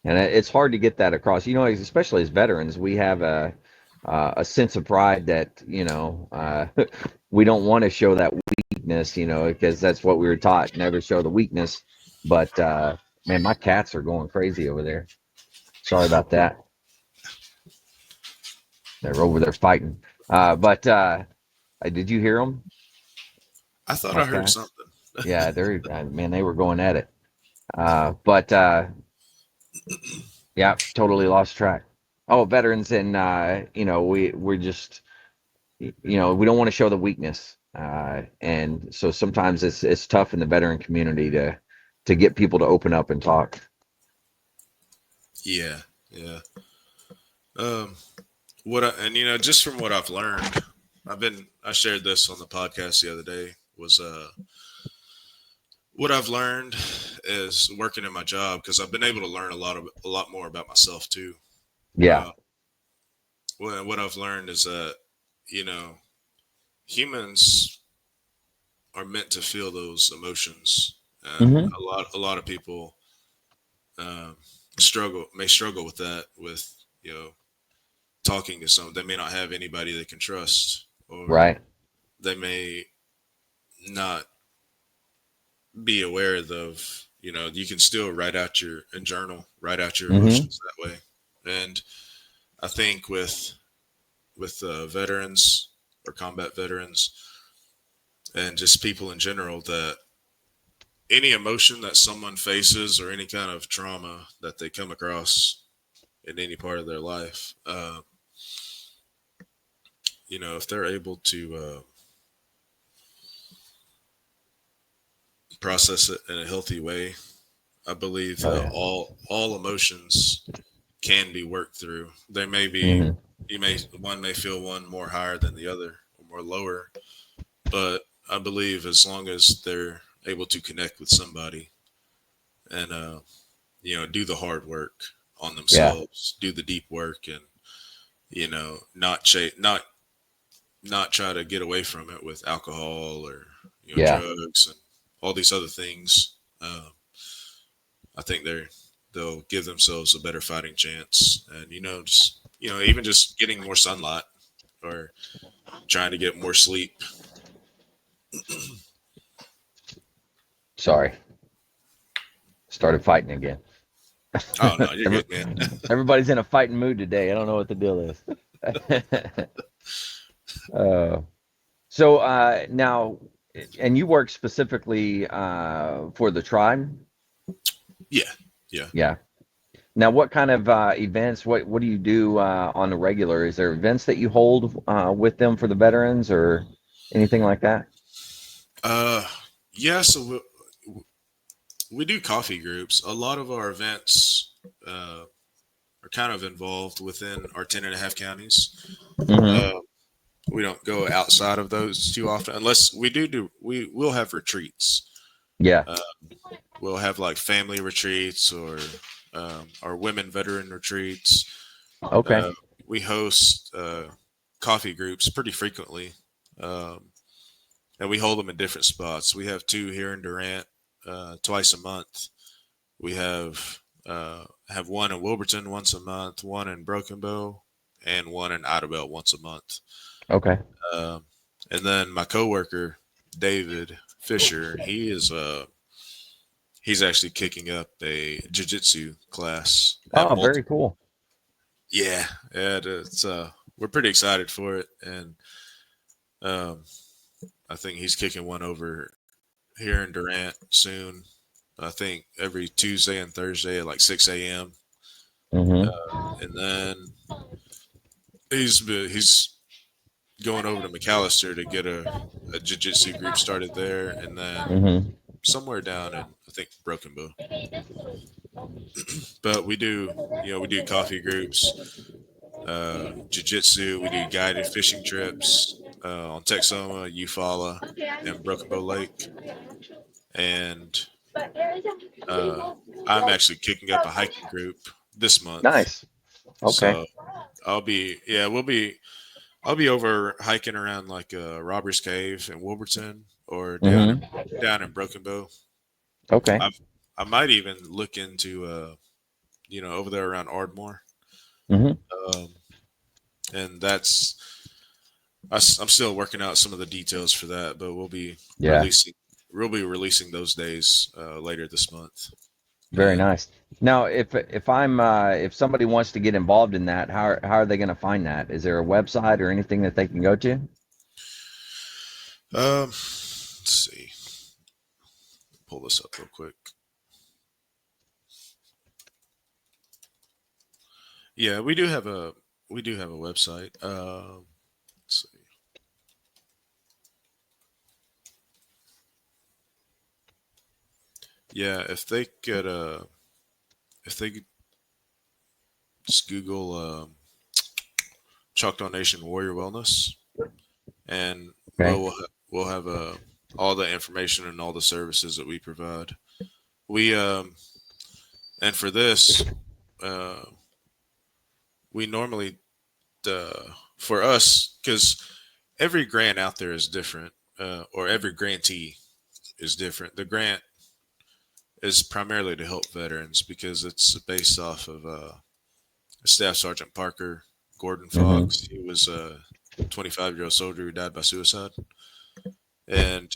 And it's hard to get that across. Especially as veterans, we have a sense of pride that we don't want to show that weakness, because that's what we were taught, never show the weakness. But man, my cats are going crazy over there. Sorry about that. They're over there fighting. But did you hear them? I thought My I heard cats? something. Yeah, man, they were going at it. But yeah, totally lost track. Oh, veterans, and we're just we don't want to show the weakness, and so sometimes it's tough in the veteran community to get people to open up and talk. Yeah, yeah. Um, just from what I've learned, I shared this on the podcast the other day. Was What I've learned is working in my job because I've been able to learn a lot more about myself too. Yeah. Uh, what I've learned is that you know humans are meant to feel those emotions, and Hmm. a lot of people um, may struggle with that with talking to someone. They may not have anybody they can trust, or Right. they may not be aware of you can still write out your and journal, write out your Hmm. emotions that way. And I think with veterans or combat veterans and just people in general, that any emotion that someone faces or any kind of trauma that they come across in any part of their life, if they're able to process it in a healthy way, I believe Oh that yeah. all emotions can be worked through. They may be Hmm. one may feel one more higher than the other or more lower, but I believe as long as they're able to connect with somebody and do the hard work on Yeah. themselves, do the deep work, and not try to get away from it with alcohol or Yeah. drugs and all these other things. Um, I think they'll give themselves a better fighting chance, and just even just getting more sunlight or trying to get more sleep. Sorry. Started fighting again. Oh no, you're Every- good, man. Everybody's in a fighting mood today. I don't know what the deal is. uh, so now, and you work specifically for the tribe? Yeah, yeah. Yeah. Now, what kind of events? What do you do on the regular? Is there events that you hold with them for the veterans or anything like that? Uh, yeah. So we do coffee groups. A lot of our events are kind of involved within our 10 and a half counties. Hmm. Uh, we don't go outside of those too often, unless we will have retreats. Yeah. Uh, we'll have like family retreats or our women veteran retreats. Okay. Uh, we host coffee groups pretty frequently, um, and we hold them in different spots. We have two here in Durant twice a month. We have one in Wilburton once a month, one in Broken Bow, and one in Idabel once a month. Okay. Um, and then my coworker David Fisher, he's actually kicking up a jiu-jitsu class at Oh, very multiple. cool. Yeah, yeah, it's we're pretty excited for it, and um, I think he's kicking one over here in Durant soon. I think every Tuesday and Thursday at like 6 a.m. Hmm. and then he's going over to McAllister to get a jiu-jitsu group started there, and then Mm-hmm. somewhere down in, I think, Broken Bow. But we do coffee groups, jiu-jitsu. We do guided fishing trips on Texoma, Eufaula, and Broken Bow Lake. And I'm actually kicking up a hiking group this month. Nice. Okay. So I'll be over hiking around like Robbers Cave in Wilburton or Mm-hmm. down in Broken Bow. Okay. I might even look into over there around Ardmore. Mm-hmm. Um, and I'm still working out some of the details for that, but Yeah. we'll be releasing those days later this month. Very And nice. Now, if somebody wants to get involved in that, how are they going to find that? Is there a website or anything that they can go to? let's see, pull this up real quick. Yeah, we do have a website. Let's see. Yeah, if they could just Google Choctaw Nation Warrior Wellness, and Okay. we'll have all the information and all the services that we provide. We and for this, uh, we normally for us, because every grant out there is different, or every grantee is different. The grant is primarily to help veterans because it's based off of Staff Sergeant Parker Gordon Mm-hmm. Fox. He was a 25-year-old soldier who died by suicide, and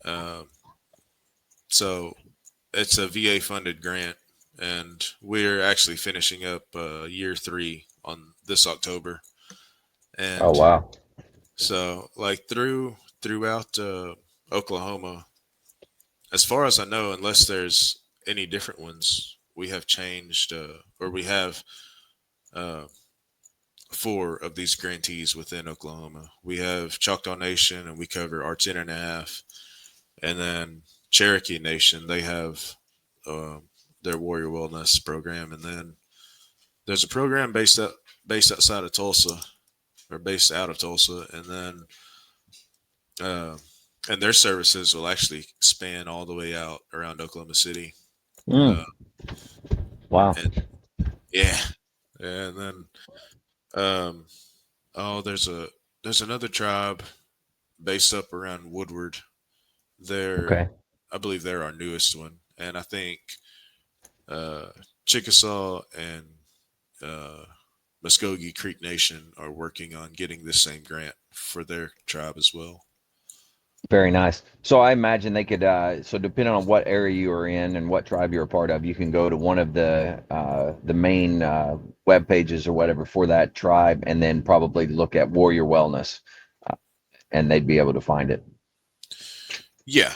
um, so it's a VA funded grant, and we're actually finishing up year 3 on this October, Oh, and wow. so like throughout Oklahoma, as far as I know, unless there's any different ones, we have changed or we have uh, 4 of these grantees within Oklahoma. We have Choctaw Nation, and we cover our 10.5, and then Cherokee Nation. They have their Warrior Wellness program, and then there's a program based outside of Tulsa, or based out of Tulsa, and then uh, and their services will actually span all the way out around Oklahoma City. Uh, Mm. Wow. and yeah, and then um, oh, there's another tribe based up around Woodward. They're Okay. I believe they're our newest one, and I think uh, Chickasaw and uh, Muskogee Creek Nation are working on getting this same grant for their tribe as well. Very nice. So I imagine they could, so depending on what area you are in and what tribe you're a part of, you can go to one of the main web pages or whatever for that tribe, and then probably look at Warrior Wellness, uh, and they'd be able to find it. Yeah,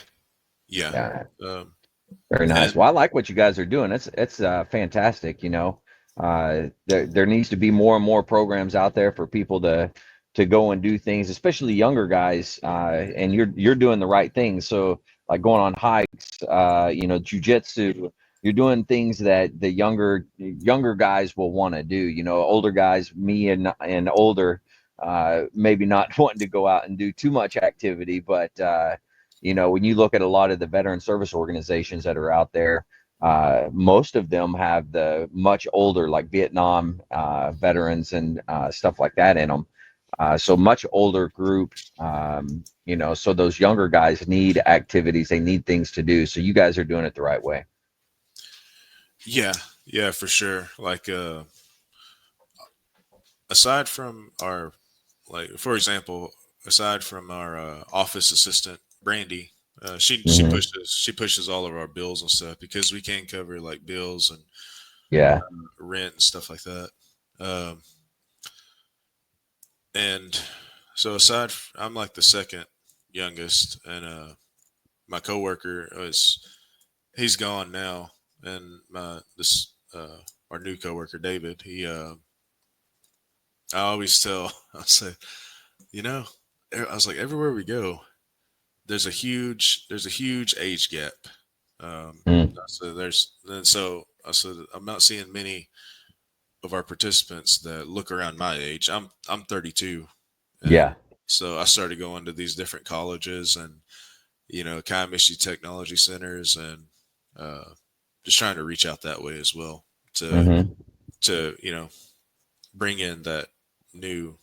yeah. Yeah. Um, Very nice. and Well, I like what you guys are doing. It's fantastic. There needs to be more and more programs out there for people to go and do things, especially younger guys. And you're doing the right things. So like going on hikes, jujitsu. You're doing things that the younger guys will want to do. Older guys, me and older, maybe not wanting to go out and do too much activity, but when you look at a lot of the veteran service organizations that are out there, most of them have the much older, like Vietnam veterans and stuff like that in them. So much older group, so those younger guys need activities, they need things to do. So you guys are doing it the right way. yeah, yeah, for sure. Like aside from our, like for example, aside from our office assistant Brandy, Hmm. she pushes all of our bills and stuff because we can cover like bills and Yeah. rent and stuff like that. Um, and so I'm like the second youngest, and my coworker is he's gone now, and my this our new coworker David, I always tell, I say, you know, I was like, everywhere we go, there's a huge age gap. Mm. So I said I'm not seeing many of our participants that look around my age. I'm 32, and Yeah. so I started going to these different colleges and Comanche technology centers, and uh, just trying to reach out that way as well to Hmm. to bring in that new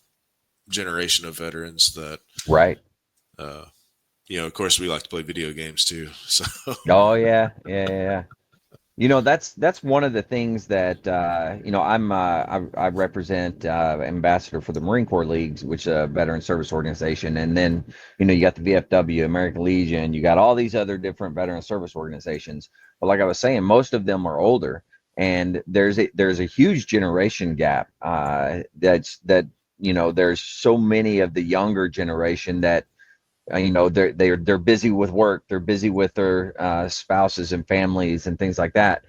generation of veterans that Right. uh, of course we like to play video games too. So Oh yeah, yeah, yeah, yeah. That's one of the things that I represent ambassador for the Marine Corps Leagues, which is a veteran service organization, and then you got the VFW, American Legion, you got all these other different veteran service organizations. But like I was saying, most of them are older, and there's a huge generation gap. There's so many of the younger generation that they're busy with work, they're busy with their spouses and families and things like that.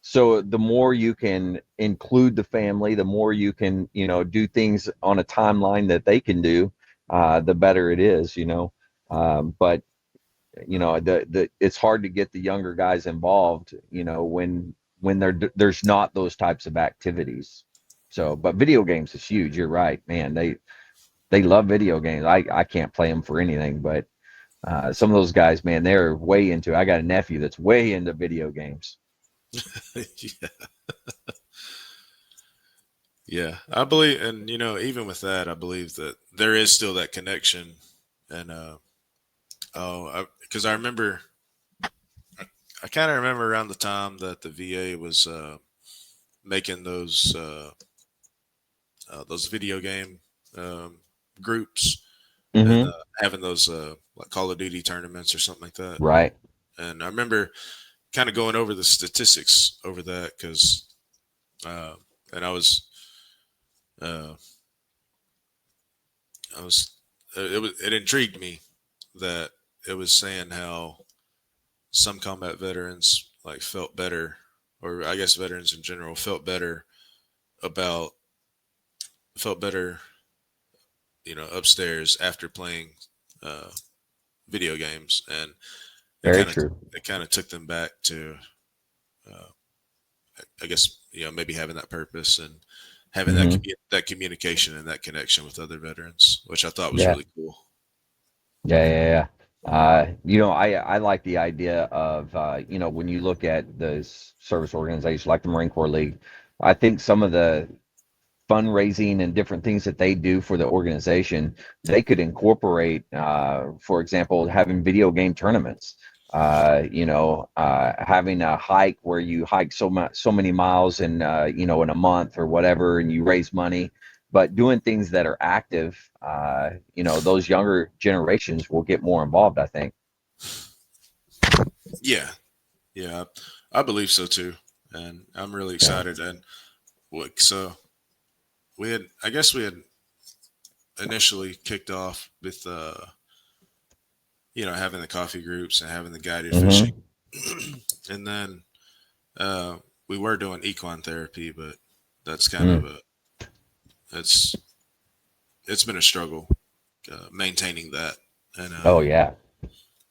So the more you can include the family, the more you can do things on a timeline that they can do, the better it is. But the it's hard to get the younger guys involved, when there's not those types of activities. So but video games is huge. You're right, man. They love video games. I can't play them for anything, but some of those guys, man, they're way into. I got a nephew that's way into video games. yeah, yeah, I believe, and even with that, I believe that there is still that connection, and because I remember, I kind of remember around the time that the VA was making those video game um, groups, and Hmm. having those like Call of Duty tournaments or something like that. Right. And I remember kind of going over the statistics over that because, uh, and uh, I was, it intrigued me that it was saying how some combat veterans like felt better, or I guess veterans in general about felt better, upstairs after playing uh, video games, and it Very kind of true. it kind of took them back to, uh, I guess, maybe having that purpose and having Hmm. that communication and that connection with other veterans, which I thought was Yeah. really cool. Yeah. Yeah. Yeah. I like the idea of when you look at the service organization like the Marine Corps League, I think some of the fundraising and different things that they do for the organization, they could incorporate, for example, having video game tournaments. Having a hike where you hike so many miles in in a month or whatever, and you raise money. But doing things that are active, those younger generations will get more involved, I think. Yeah, yeah, I believe so too, and I'm really Yeah. excited. And so I guess we had initially kicked off with having the coffee groups and having the guided fishing, Hmm. and then uh, we were doing equine therapy, but that's kind of Mm. a it's it's been a struggle maintaining that, and Oh yeah.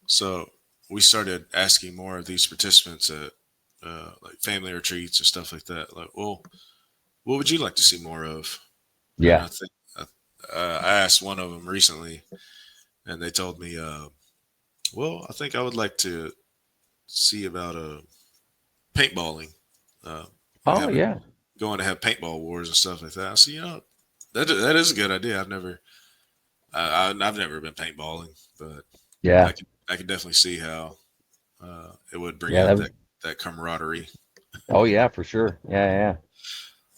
so we started asking more of these participants at like family retreats or stuff like that. Like, well, what would you like to see more of? And Yeah. I think I asked one of them recently, and they told me, well, I think I would like to see about paintballing, uh, like Oh having yeah. going to have paintball wars and stuff like that. So that is a good idea. I've never been paintballing, but Yeah. I can definitely see how it would bring Yeah. out that camaraderie. Oh yeah, for sure. Yeah. Yeah. Yeah.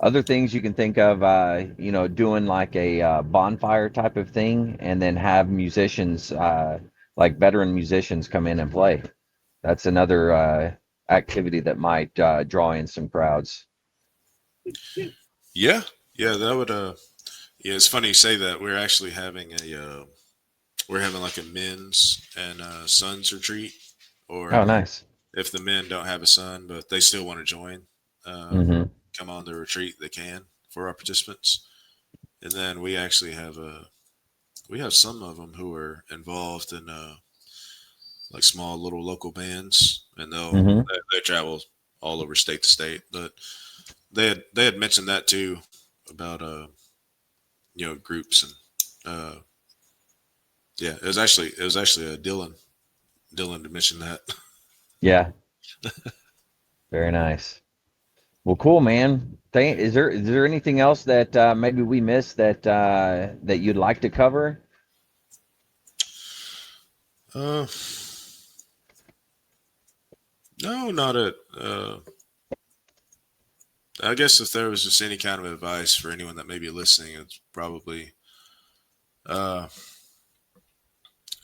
Other things you can think of, doing like a bonfire type of thing, and then have musicians, like veteran musicians, come in and play. That's another activity that might draw in some crowds. Yeah, yeah, that would. Yeah, it's funny you say that. We're having like a men's and sons retreat, or Oh, nice. if the men don't have a son but they still want to join, um, Hmm. come on the retreat, they can for our participants. And then we actually have some of them who are involved in like small little local bands, and Mm-hmm. they travel all over state to state. But they had mentioned that too about groups and uh, yeah, it was actually Dylan to mention that. Yeah. Very nice. Well, cool, man. Is there anything else that maybe we missed that you'd like to cover? Uh, no, not at. I guess if there was just any kind of advice for anyone that may be listening, it's probably, uh,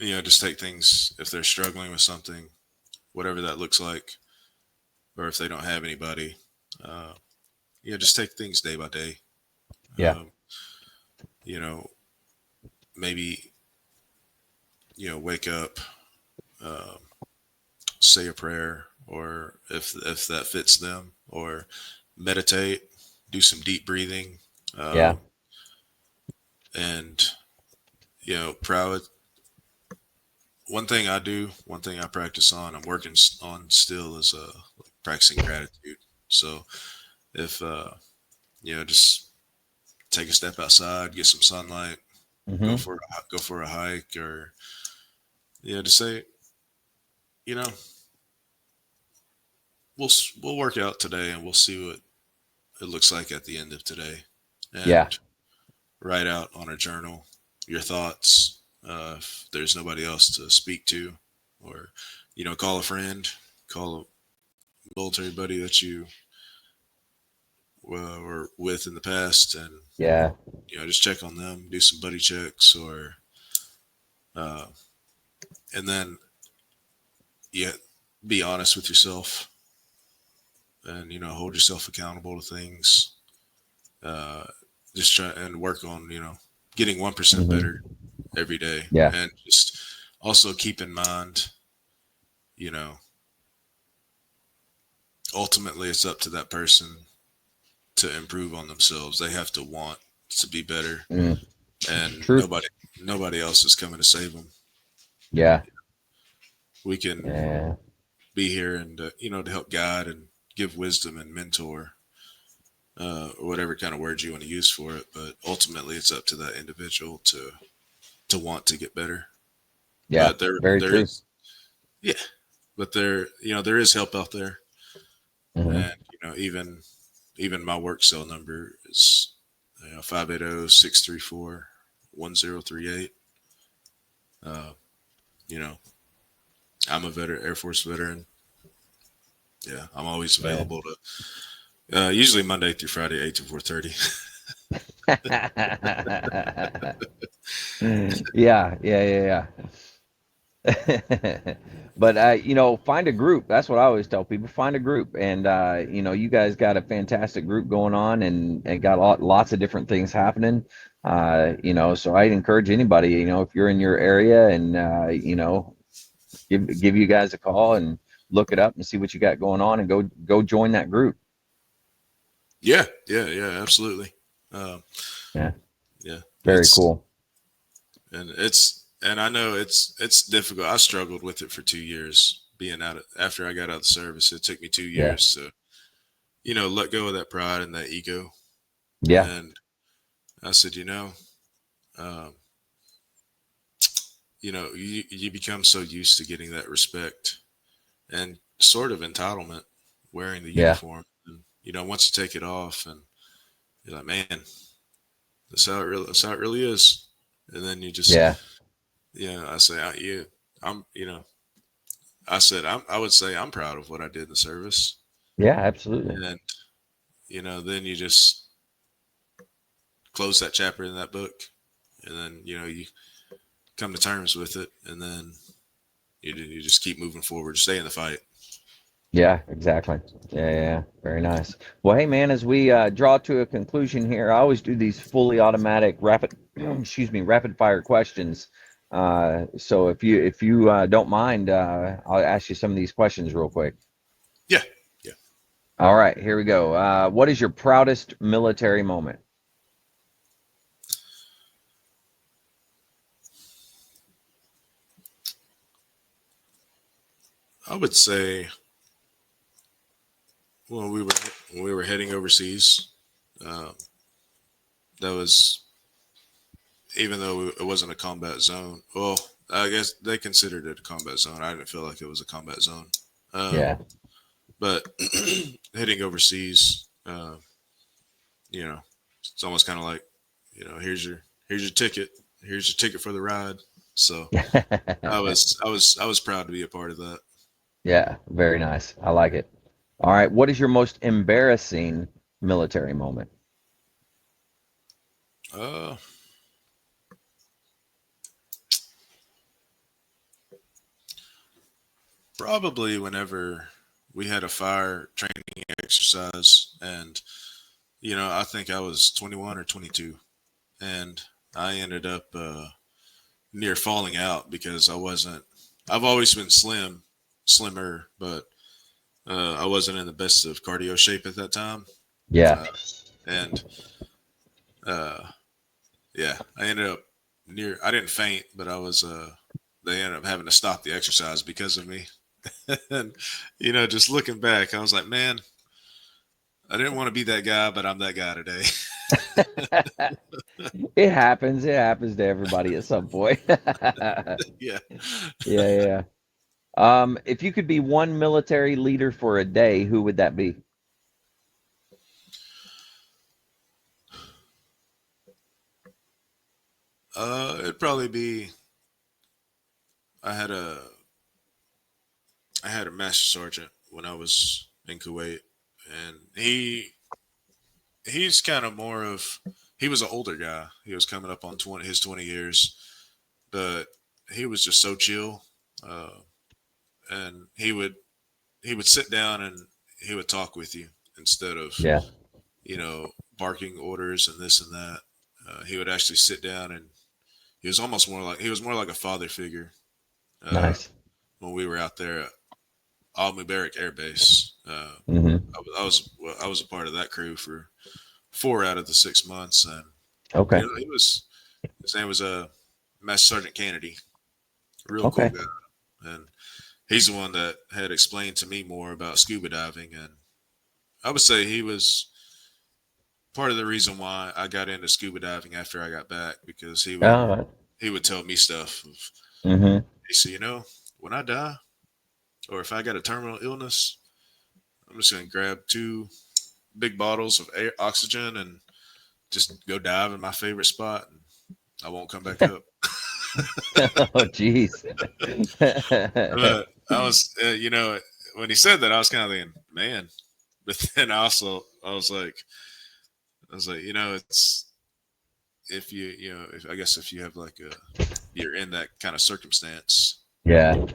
just take things if they're struggling with something, whatever that looks like, or if they don't have anybody. Uh, just take things day by day. Yeah. Um, you know, maybe wake up, um, say a prayer, or if that fits them, or meditate, do some deep breathing, Yeah. and proud. One thing I practice on, I'm working on still is like practicing gratitude. So if just take a step outside, get some sunlight, Mm-hmm. go for a hike, or just say, you know, we'll work out today, and we'll see what it looks like at the end of today, Yeah. and write out on a journal your thoughts. If there's nobody else to speak to, or call a friend, call a military buddy that you were with in the past, and Yeah. just check on them, do some buddy checks, or uh, and then yeah, be honest with yourself, and hold yourself accountable to things. Uh, just try and work on getting 1% Mm-hmm. better every day, Yeah. and just also keep in mind, you know, ultimately it's up to that person to improve on themselves. They have to want to be better, Mm. and True. nobody else is coming to save them. Yeah. We can Yeah. be here and to help guide and give wisdom and mentor, or whatever kind of words you want to use for it. But ultimately, it's up to that individual to want to get better. Yeah. But Very there true. is, yeah, but there is help out there, Mm-hmm. and even my work cell number is 580-634-1038. Uh, you know, I'm a veteran, Air Force veteran. Yeah, I'm always Yeah. available to. Usually Monday through Friday, 8 to 4:30. Yeah. Yeah. Yeah. Yeah. But find a group. That's what I always tell people. Find a group, and you guys got a fantastic group going on, and got lots of different things happening. So I'd encourage anybody, if you're in your area, and give you guys a call and look it up and see what you got going on, and go join that group. Yeah, absolutely. Um, Yeah. yeah, Very cool. and I know it's difficult. I struggled with it for 2 years being after I got out of the service. It took me two Yeah. years to let go of that pride and that ego. Yeah. And I said, um, you become so used to getting that respect and sort of entitlement wearing the Yeah. uniform. And, once you take it off, and you're like, man, that's how it really is. And then you just, Yeah. I say, I'm, I would say I'm proud of what I did in the service. Yeah. Absolutely. And, then you just close that chapter in that book, and then, you come to terms with it, and then you just keep moving forward, stay in the fight. Yeah, exactly. Yeah, yeah, yeah. Very nice. Well, hey, man, as we draw to a conclusion here, I always do these fully automatic rapid, excuse me, rapid fire questions. So if you don't mind, I'll ask you some of these questions real quick. Yeah. Yeah. All right, here we go. What is your proudest military moment? I would say when we were heading overseas. Um, that was even though it wasn't a combat zone. Well, I guess they considered it a combat zone. I didn't feel like it was a combat zone. Um, Yeah. but heading overseas, you know, it's almost kind of like, here's your ticket, here's your ticket for the ride. So I was proud to be a part of that. Yeah, very nice. I like it. All right, what is your most embarrassing military moment? Uh, Probably whenever we had a fire training exercise, and I think I was 21 or 22, and I ended up near falling out because I wasn't. I've always been slimmer, but I wasn't in the best of cardio shape at that time, Yeah, uh, and uh, yeah, I ended up near. I didn't faint, but I was. They ended up having to stop the exercise because of me. And just looking back, I was like, man, I didn't want to be that guy, but I'm that guy today. it happens. It happens to everybody at some point. Yeah. Yeah, yeah. If you could be one military leader for a day, who would that be? It'd probably be. I had a I had a master sergeant when I was in Kuwait, and he's kind of more of he was an older guy. He was coming up on 20 years, but he was just so chill, uh, and he would sit down and he would talk with you instead of Yeah, barking orders and this and that. He would actually sit down, and he was more like a father figure uh, nice. when we were out there at Al Mubarak Air Base. Hmm. I was a part of that crew for 4 out of the 6 months, and Okay, he was his name was Master Sergeant Kennedy, a real cool okay. guy, and he's the one that had explained to me more about scuba diving, and I would say he was part of the reason why I got into scuba diving after I got back because All right. he would tell me stuff of, Mm-hmm. hey, so when I die or if I got a terminal illness, I'm just gonna grab 2 big bottles of oxygen and just go dive in my favorite spot, and I won't come back up. Oh, jeez. But I was, when he said that, I was kind of thinking, man. But then I was like, it's if if I guess if you have like you're in that kind of circumstance, Yeah.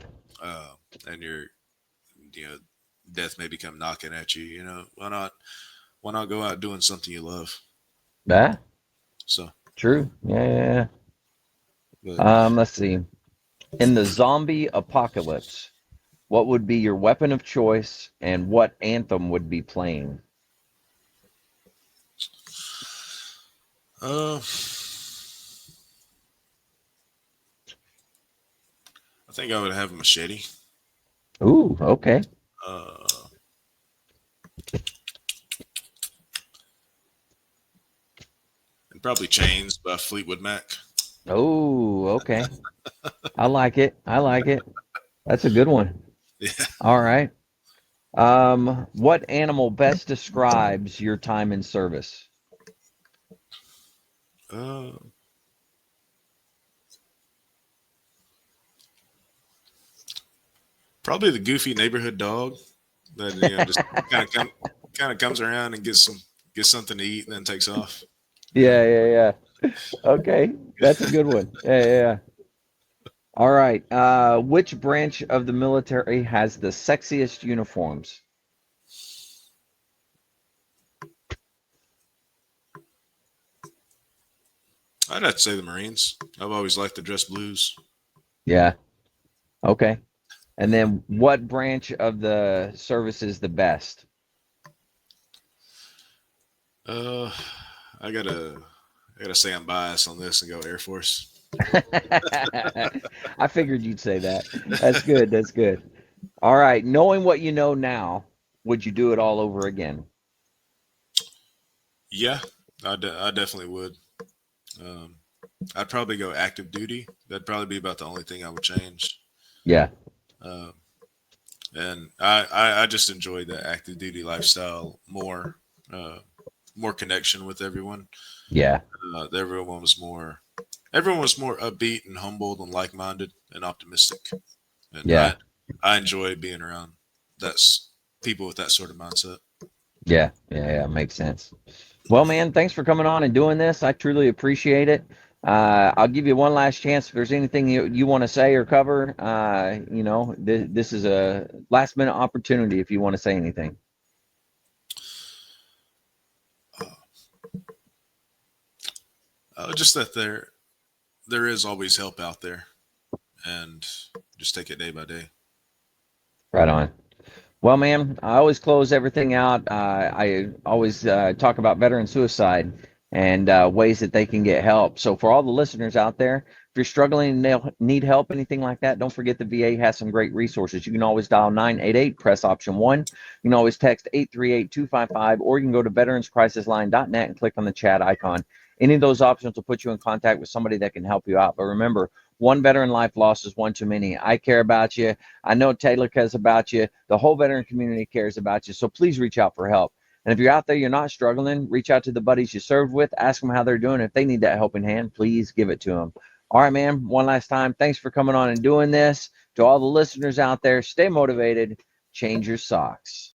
uh, and you know, death may become knocking at you, why not go out doing something you love? Yeah. So, True. Yeah, yeah, but yeah. Let's see. In the zombie apocalypse, what would be your weapon of choice and what anthem would be playing? uh, I think I would have a machete. Ooh, okay. Uh, and probably Chains by Fleetwood Mac. Oh, okay. I like it. I like it. That's a good one. Yeah. All right. What animal best describes your time in service? Uh, Probably the goofy neighborhood dog that just kind of comes around and gets something to eat and then takes off. Yeah. Yeah, yeah, yeah. Okay, that's a good one. Yeah, yeah, yeah. All right. Which branch of the military has the sexiest uniforms? I'd have to say the Marines. I've always liked the dress blues. Yeah. Okay. And then what branch of the service is the best? I gotta say I'm biased on this and go Air Force. I figured you'd say that. That's good. That's good. All right. Knowing what you know now, would you do it all over again? Yeah, I definitely would. Um, I'd probably go active duty. That'd probably be about the only thing I would change. Yeah. Um, and I just enjoyed the active duty lifestyle more, more connection with everyone. Yeah. Everyone was more upbeat and humbled and like minded and optimistic. And Yeah. I enjoy being around that's people with that sort of mindset. Yeah. Yeah. Makes sense. Well, man, thanks for coming on and doing this. I truly appreciate it. I'll give you one last chance if there's anything you want to say or cover. This is a last minute opportunity if you want to say anything. Just that there is always help out there, and just take it day by day. Right on. Well, man, I always close everything out. I always talk about veteran suicide and ways that they can get help. So, for all the listeners out there, if you're struggling and need help, anything like that, don't forget the VA has some great resources. You can always dial 988, press option 1. You can always text 838-255, or you can go to veteranscrisisline.net and click on the chat icon. Any of those options will put you in contact with somebody that can help you out. But remember, one veteran life lost is one too many. I care about you. I know Teyler cares about you. The whole veteran community cares about you. So please reach out for help. And if you're out there, you're not struggling, reach out to the buddies you served with. Ask them how they're doing. If they need that helping hand, please give it to them. All right, man. One last time. Thanks for coming on and doing this. To all the listeners out there, stay motivated. Change your socks.